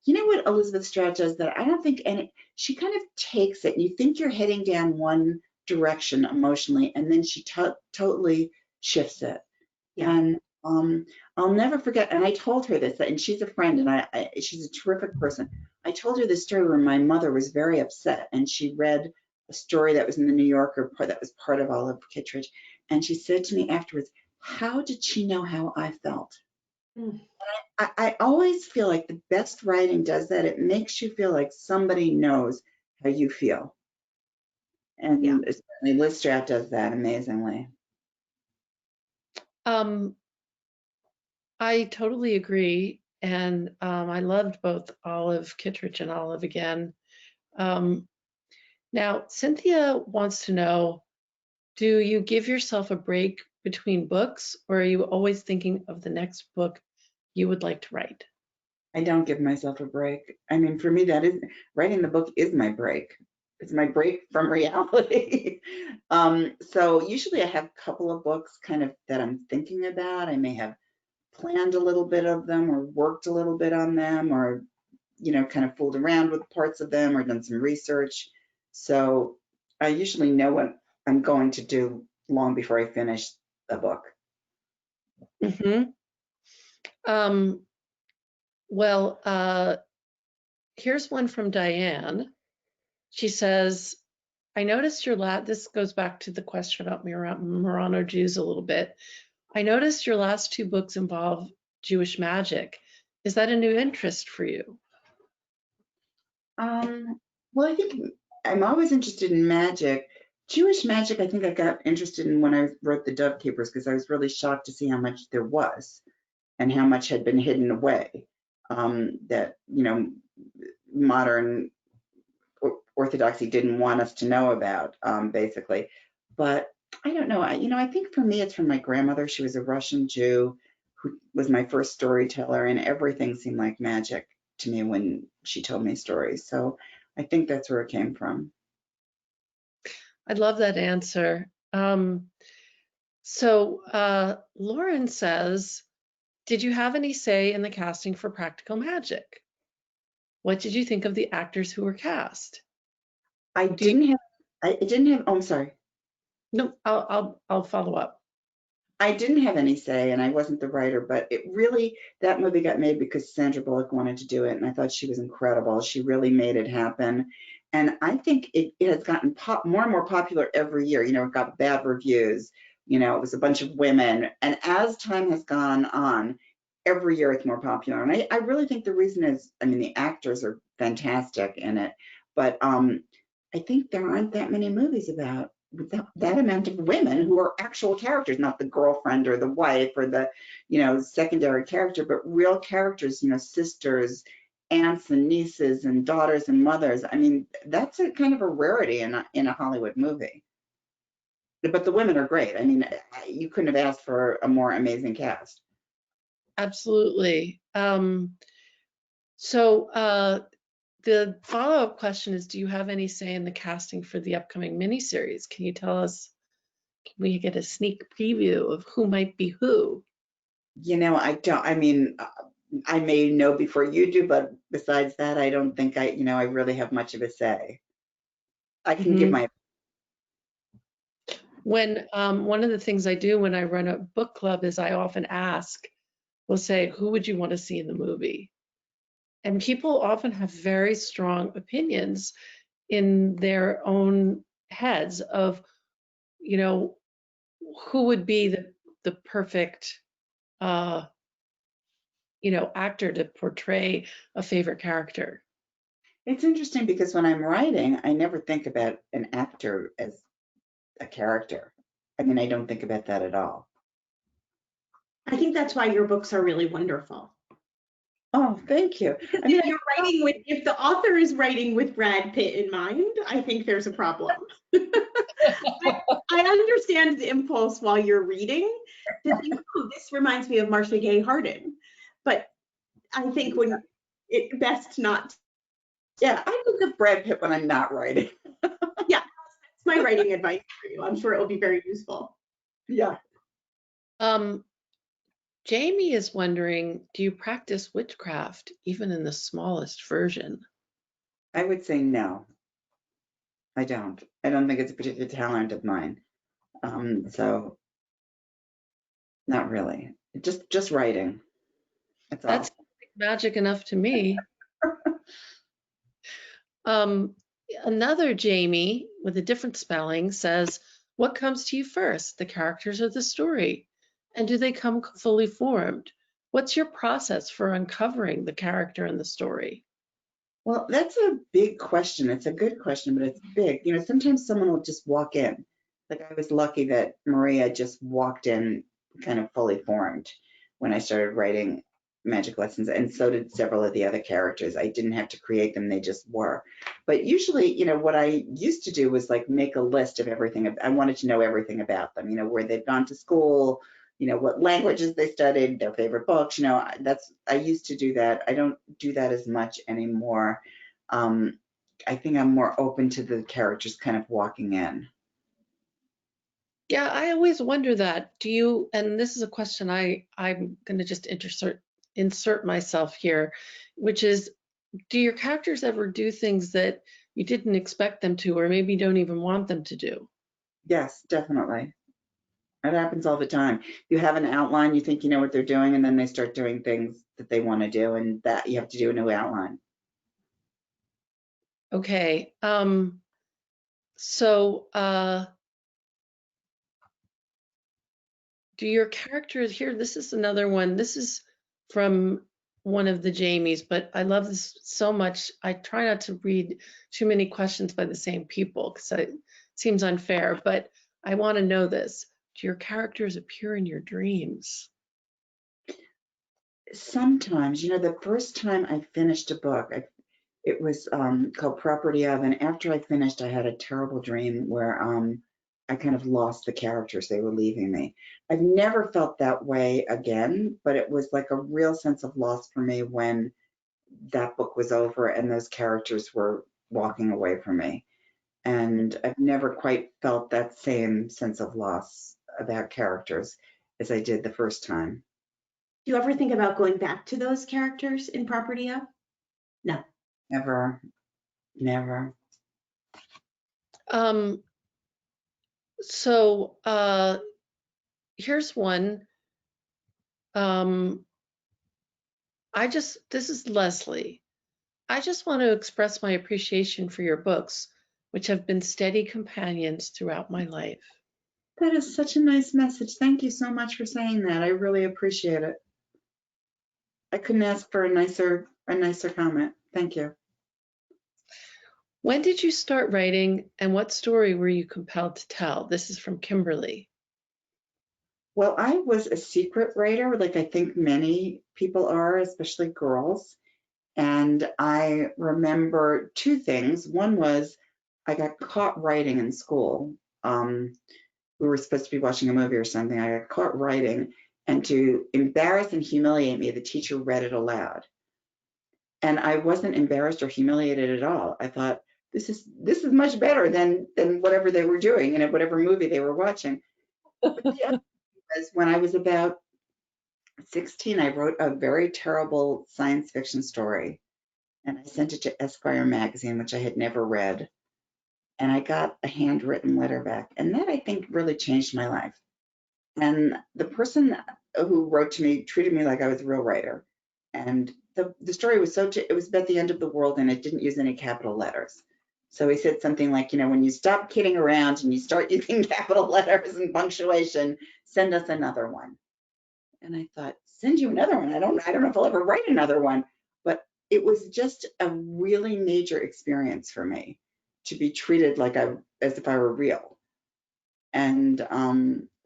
you know what Elisabeth Strout does that I don't think any, she kind of takes it, and you think you're heading down one direction emotionally, and then she totally shifts it. Yeah. And I'll never forget, and I told her this, and she's a friend, and she's a terrific person. I told her this story where my mother was very upset, and she read a story that was in the New Yorker that was part of Olive Kittredge, and she said to me afterwards, how did she know how I felt? Mm. I always feel like the best writing does that. It makes you feel like somebody knows how you feel. And Yeah. certainly Liz Strout does that amazingly. I totally agree. And I loved both Olive Kittredge and Olive again. Now, Cynthia wants to know, do you give yourself a break between books, or are you always thinking of the next book you would like to write? I don't give myself a break. I mean, for me, that is, writing the book is my break. It's my break from reality. So usually I have a couple of books kind of that I'm thinking about. I may have planned a little bit of them or worked a little bit on them, or, kind of fooled around with parts of them or done some research. So I usually know what I'm going to do long before I finish a book. Mm-hmm. Well, here's one from Diane. She says, I noticed this goes back to the question about Murano Jews a little bit. I noticed your last two books involve Jewish magic. Is that a new interest for you? Well, I think I'm always interested in magic. Jewish magic, I think I got interested in when I wrote The Dove Keepers, because I was really shocked to see how much there was and how much had been hidden away, that, modern Orthodoxy didn't want us to know about, basically. But I don't know. I think for me, it's from my grandmother. She was a Russian Jew who was my first storyteller, and everything seemed like magic to me when she told me stories. So I think that's where it came from. I love that answer. Lauren says, did you have any say in the casting for Practical Magic? What did you think of the actors who were cast? I didn't have, oh, I'm sorry. No, I'll follow up. I didn't have any say, and I wasn't the writer, but that movie got made because Sandra Bullock wanted to do it, and I thought she was incredible. She really made it happen. And I think it has gotten more and more popular every year. It got bad reviews. It was a bunch of women. And as time has gone on, every year it's more popular. And I really think the reason is, the actors are fantastic in it, but I think there aren't that many movies about with that amount of women who are actual characters, not the girlfriend or the wife or the, secondary character, but real characters, sisters, aunts and nieces and daughters and mothers. That's a kind of a rarity in a Hollywood movie. But the women are great. You couldn't have asked for a more amazing cast. Absolutely. The follow-up question is, do you have any say in the casting for the upcoming miniseries? Can you tell us, can we get a sneak preview of who might be who? You know, I don't, I mean, I may know before you do, but besides that, I don't think I, you know, I really have much of a say. I can give Mhm. my, When one of the things I do when I run a book club is I often ask, we'll say, who would you want to see in the movie? And people often have very strong opinions in their own heads of, you know, who would be the perfect, uh, you know, actor to portray a favorite character. it's interesting because when I'm writing, I never think about an actor as a character. I mean, I don't think about that at all. I think that's why your books are really wonderful. Oh, thank you. Because I mean, if the author is writing with Brad Pitt in mind, I think there's a problem. I understand the impulse while you're reading to think, oh, this reminds me of Marcia Gay Harden. But I think when it best not. yeah, I look at Brad Pitt when I'm not writing. Yeah, that's my writing advice for you. I'm sure it will be very useful. Yeah, Um, Jamie is wondering, do you practice witchcraft even in the smallest version? I would say no, I don't. I don't think it's a particular talent of mine. So not really. Just writing. That's That's all. magic enough to me. Um, Another Jamie with a different spelling says, what comes to you first, the characters or the story? And do they come fully formed? What's your process for uncovering the character and the story? Well, that's a big question. It's a good question, but it's big. You know, sometimes someone will just walk in. Like I was lucky that Maria just walked in kind of fully formed when I started writing Magic Lessons, and so did several of the other characters. I didn't have to create them, they just were. But usually, you know, what I used to do was like make a list of everything. I wanted to know everything about them, you know, where they've gone to school, you know, what languages they studied, their favorite books, you know, I used to do that. I don't do that as much anymore. Um, I think I'm more open to the characters kind of walking in. Yeah, I always wonder that. Do you, and this is a question I'm going to just insert myself here, which is, do your characters ever do things that you didn't expect them to, or maybe don't even want them to do? Yes, definitely. It happens all the time. You have an outline, you think you know what they're doing, and then they start doing things that they want to do, and that you have to do a new outline. Okay. So, do your characters here? This is another one. This is from one of the Jamies, but I love this so much. I try not to read too many questions by the same people because it seems unfair, but I want to know this. Do your characters appear in your dreams? Sometimes, you know, the first time I finished a book, it was called Property of, and after I finished, I had a terrible dream where I kind of lost the characters. They were leaving me. I've never felt that way again, but it was like a real sense of loss for me when that book was over and those characters were walking away from me. And I've never quite felt that same sense of loss about characters as I did the first time. Do you ever think about going back to those characters in Property Up? No. Never, never. Um, so here's one. Um, this is Leslie. I just want to express my appreciation for your books, which have been steady companions throughout my life. That is such a nice message. Thank you so much for saying that. I really appreciate it. I couldn't ask for a nicer comment. Thank you. When did you start writing and what story were you compelled to tell? This is from Kimberly. Well, I was a secret writer, like I think many people are, especially girls. And I remember two things. One was I got caught writing in school. We were supposed to be watching a movie or something. I got caught writing, and to embarrass and humiliate me, the teacher read it aloud. And I wasn't embarrassed or humiliated at all. I thought this is much better than whatever they were doing, you know, whatever movie they were watching. But the other was when I was about 16, I wrote a very terrible science fiction story, and I sent it to Esquire magazine, which I had never read. And I got a handwritten letter back. And that, I think, really changed my life. And the person who wrote to me treated me like I was a real writer. And the story was it was about the end of the world, and it didn't use any capital letters. So he said something like, when you stop kidding around and you start using capital letters and punctuation, send us another one. And I thought, send you another one? I don't know if I'll ever write another one. But it was just a really major experience for me to be treated as if I were real. And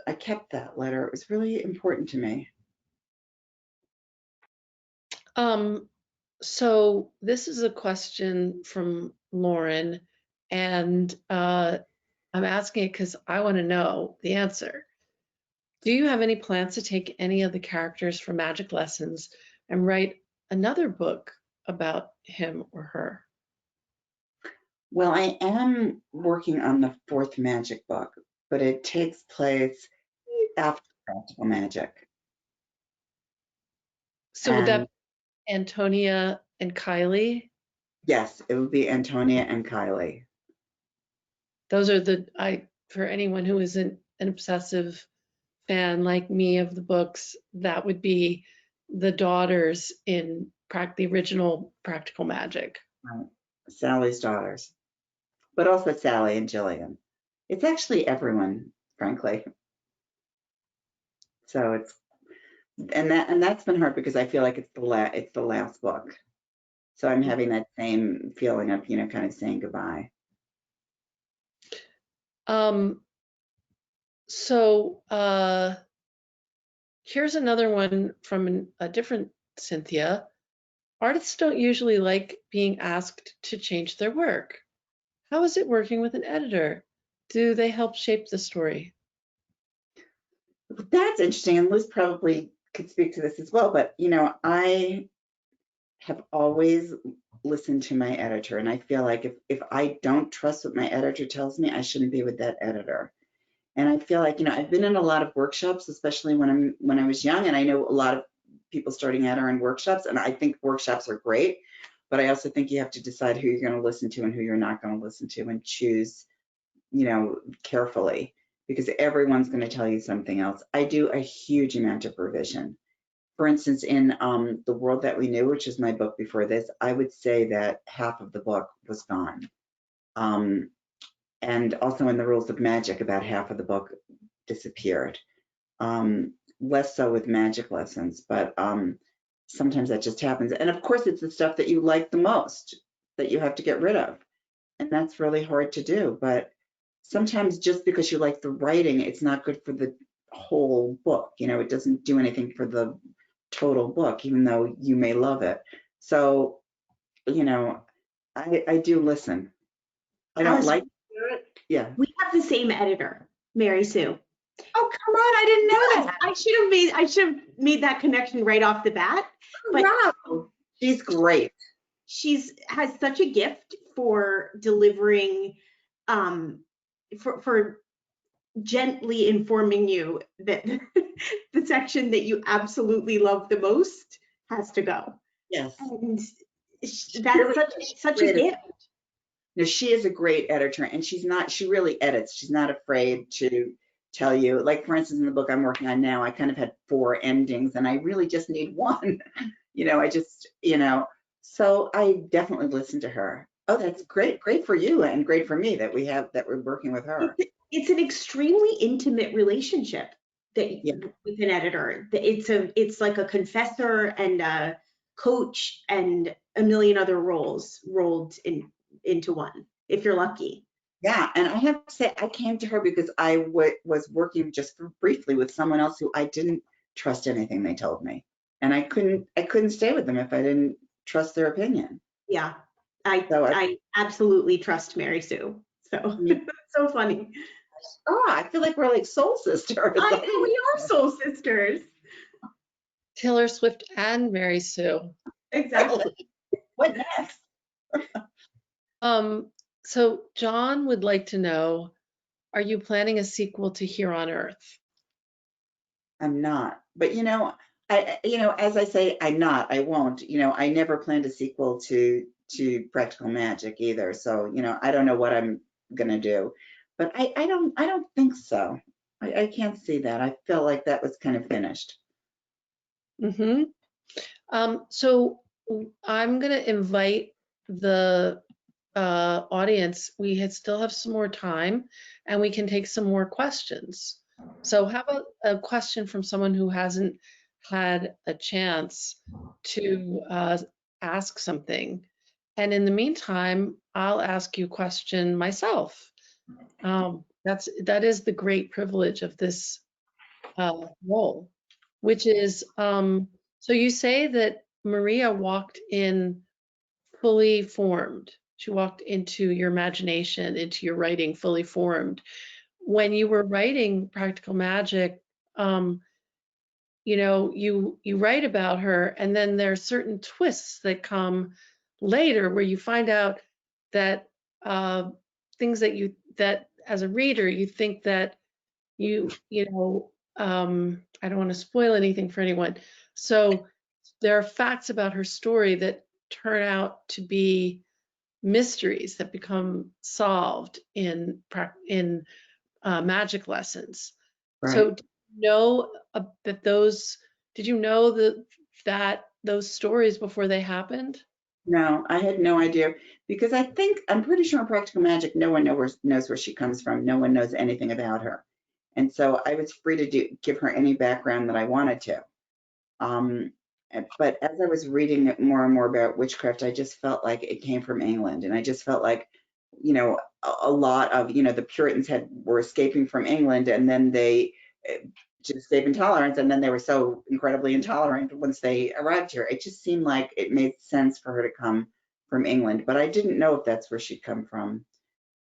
I kept that letter. It was really important to me. So this is a question from Lauren, and I'm asking it because I want to know the answer. Do you have any plans to take any of the characters from Magic Lessons and write another book about him or her? Well, I am working on the 4th magic book, but it takes place after practical magic. So would that be Antonia and Kylie? Yes, it would be Antonia and Kylie. Those are for anyone who isn't an obsessive fan like me of the books, that would be the daughters in the original Practical Magic. Right. Sally's daughters, but also Sally and Jillian. It's actually everyone, frankly. So that's been hard because I feel like it's the last book. So I'm having that same feeling of, kind of saying goodbye. So here's another one from a different Cynthia. Artists don't usually like being asked to change their work. How is it working with an editor? Do they help shape the story? That's interesting, and Liz probably could speak to this as well, but I have always listened to my editor, and I feel like if I don't trust what my editor tells me, I shouldn't be with that editor. And I feel like, I've been in a lot of workshops, especially when I was young, and I know a lot of people starting out are in workshops, and I think workshops are great, but I also think you have to decide who you're going to listen to and who you're not going to listen to, and choose, carefully, because everyone's going to tell you something else. I do a huge amount of revision. For instance, in The World That We Knew, which is my book before this, I would say that half of the book was gone. And also in The Rules of Magic, about half of the book disappeared. Less so with Magic Lessons, but sometimes that just happens. And of course, it's the stuff that you like the most that you have to get rid of. And that's really hard to do. But sometimes just because you like the writing, it's not good for the whole book. It doesn't do anything for the total book, even though you may love it. So, I do listen. I don't Alice, like it. Yeah. we have the same editor, Mary Sue. Oh, come on. I didn't know that. I should have made that connection right off the bat. But Wow. She's great. Has such a gift for delivering, for gently informing you that the section that you absolutely love the most has to go. Yes. And that's such a gift. No, she is a great editor, and she really edits. She's not afraid to tell you. Like, for instance, in the book I'm working on now, I kind of had 4 endings, and I really just need one. So I definitely listen to her. Oh, that's great. Great for you and great for me that we're working with her. It's an extremely intimate relationship with an editor. It's like a confessor and a coach and a million other roles rolled into one, if you're lucky. Yeah, and I have to say, I came to her because I was working just briefly with someone else who I didn't trust anything they told me, and I couldn't stay with them if I didn't trust their opinion. Yeah, I absolutely trust Mary Sue. So it's so funny. Oh, I feel like we're like soul sisters. I know, we are soul sisters. Taylor Swift and Mary Sue. Exactly. What next? So John would like to know, are you planning a sequel to Here on Earth? I'm not, but As I say, I won't. I never planned a sequel to Practical Magic either. So, I don't know what I'm gonna do, but I don't think so. I can't see that. I felt like that was kind of finished. Mm-hmm. So I'm going to invite the audience. Still have some more time and we can take some more questions. So how about a question from someone who hasn't had a chance to ask something? And in the meantime, I'll ask you a question myself. That is the great privilege of this role, which is, so you say that Maria walked in fully formed. She walked into your imagination, into your writing fully formed. When you were writing Practical Magic, you write about her, and then there are certain twists that come later where you find out that things that as a reader you think that I don't want to spoil anything for anyone. So there are facts about her story that turn out to be mysteries that become solved in magic lessons. So Right. did you know did you know that those stories before they happened? No, I had no idea because I'm pretty sure in Practical Magic, no one knows where she comes from. No one knows anything about her. And so I was free to give her any background that I wanted to. Um, but as I was reading more and more about witchcraft, I just felt like it came from England, and I just felt like, a lot of, the Puritans were escaping from England, and then they to escape intolerance, and then they were so incredibly intolerant once they arrived here. It just seemed like it made sense for her to come from England, but I didn't know if that's where she'd come from.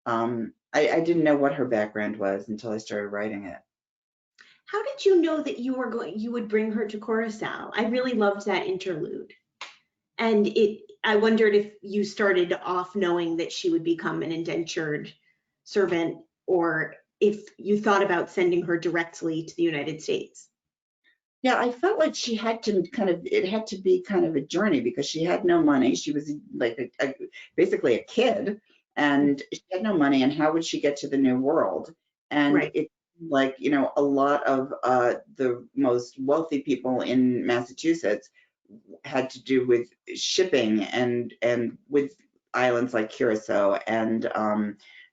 I didn't know what her background was until I started writing it. How did you know that you would bring her to Coruscant? I really loved that interlude. And I wondered if you started off knowing that she would become an indentured servant, or if you thought about sending her directly to the United States. Yeah, I felt like it had to be kind of a journey because she had no money. She was like basically a kid, and she had no money. And how would she get to the new world? And Right. it like, a lot of the most wealthy people in Massachusetts had to do with shipping and with islands like Curacao. And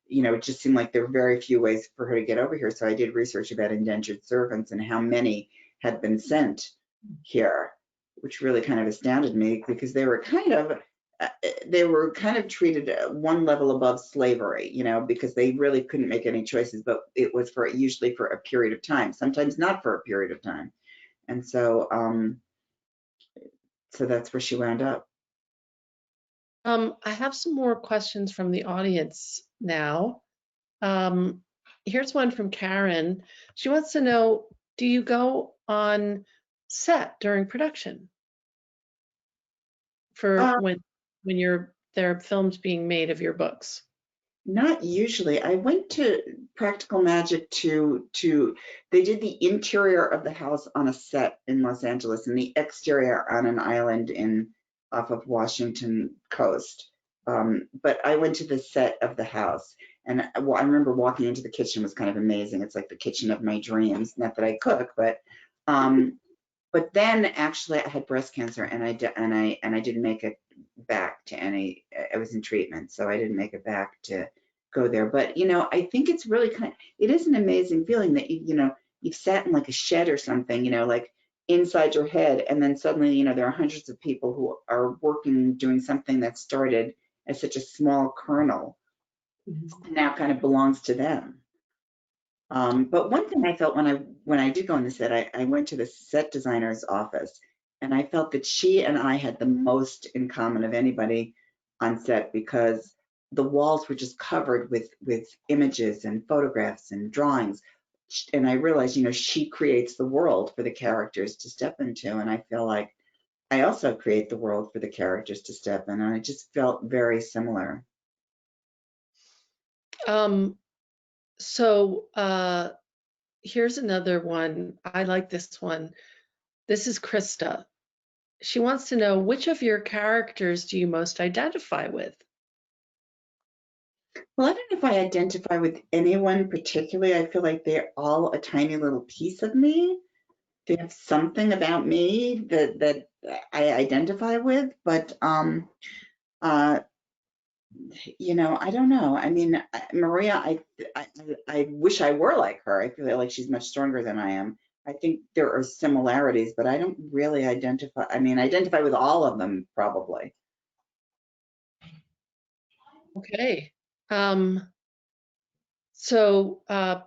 it just seemed like there were very few ways for her to get over here. So I did research about indentured servants and how many had been sent here, which really kind of astounded me because they were kind of treated one level above slavery, because they really couldn't make any choices, but it was usually for a period of time, sometimes not for a period of time. And so that's where she wound up. I have some more questions from the audience now. Um, Here's one from Karen. She wants to know, do you go on set during production for Uh, there are films being made of your books? Not usually. I went to Practical Magic to they did the interior of the house on a set in Los Angeles and the exterior on an island in off of Washington coast. But I went to the set of the house, and I remember walking into the kitchen was kind of amazing. It's like the kitchen of my dreams. Not that I cook, um, but then actually I had breast cancer, and I didn't make it back to any. I was in treatment, so I didn't make it back to go there. But I think it's really it is an amazing feeling that you've sat in like a shed or something, like inside your head, and then suddenly there are hundreds of people who are working doing something that started as such a small kernel Mhm. and now kind of belongs to them. But one thing I felt when I did go on the set, I went to the set designer's office, and I felt that she and I had the most in common of anybody on set because the walls were just covered with images and photographs and drawings. And I realized, she creates the world for the characters to step into, and I feel like I also create the world for the characters to step in, and I just felt very similar. Um, so here's another one. I like this one. This is Krista. She wants to know, which of your characters do you most identify with? Well, I don't know if I identify with anyone particularly. I feel like they're all a tiny little piece of me. They have something about me that I identify with, but I don't know. I mean, Maria, I wish I were like her. I feel like she's much stronger than I am. I think there are similarities, but I don't really identify. I mean, I identify with all of them probably. Okay. So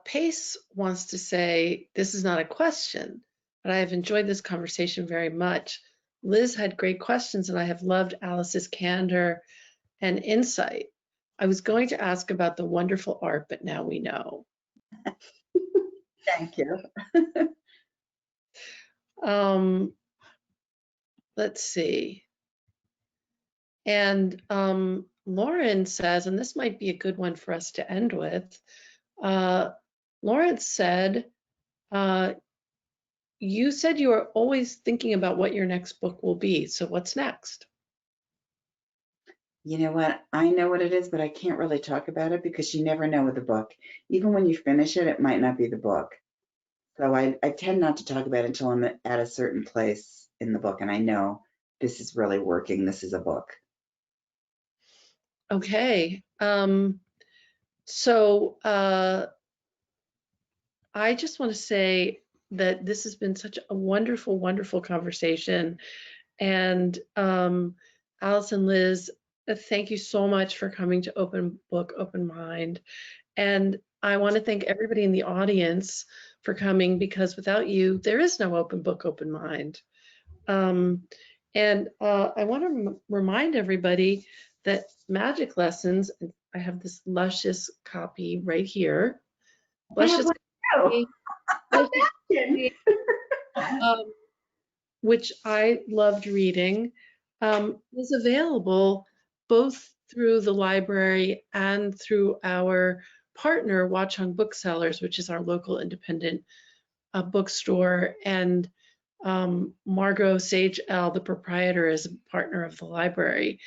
Pace wants to say, this is not a question, but I have enjoyed this conversation very much. Liz had great questions, and I have loved Alice's candor and insight. I was going to ask about the wonderful art, but now we know. Thank you. Let's see. And Lauren says, and this might be a good one for us to end with. Lauren said, you said you are always thinking about what your next book will be. So what's next? You know what? I know what it is, but I can't really talk about it because you never know with a book. Even when you finish it, it might not be the book. So I tend not to talk about it until I'm at a certain place in the book and I know this is really working. This is a book. Okay. So I just want to say that this has been such a wonderful, wonderful conversation. And Alice and Liz, thank you so much for coming to Open Book, Open Mind. And I want to thank everybody in the audience for coming, because without you, there is no Open Book, Open Mind. And I want to remind everybody that Magic Lessons, I have this luscious copy right here. Luscious copy, luscious copy, which I loved reading, is available both through the library and through our partner, Watchung Booksellers, which is our local independent bookstore. And Margot Sage L, the proprietor, is a partner of the library.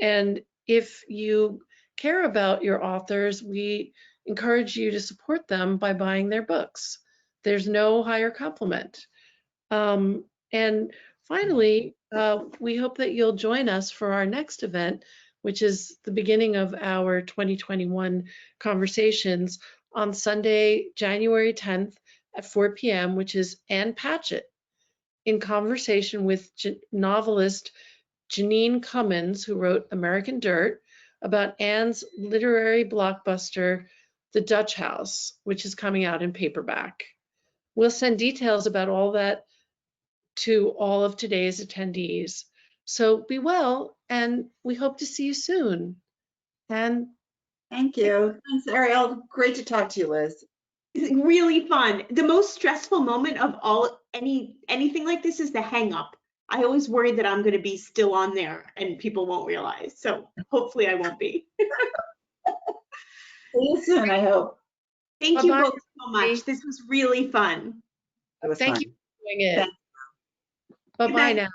And if you care about your authors, we encourage you to support them by buying their books. There's no higher compliment. And finally, we hope that you'll join us for our next event, which is the beginning of our 2021 conversations on Sunday, January 10th at 4 p.m., which is Ann Patchett in conversation with novelist Janine Cummins, who wrote American Dirt, about Anne's literary blockbuster, The Dutch House, which is coming out in paperback. We'll send details about all that to all of today's attendees. So be well, and we hope to see you soon. And Thank you. Thanks, Ariel. Great to talk to you, Liz. Really fun. The most stressful moment of anything like this is the hang up. I always worry that I'm going to be still on there and people won't realize. So hopefully I won't be. See you soon, I hope. Thank you both so much. This was really fun. It was thank fun. you for doing it. Thanks. Bye-bye now.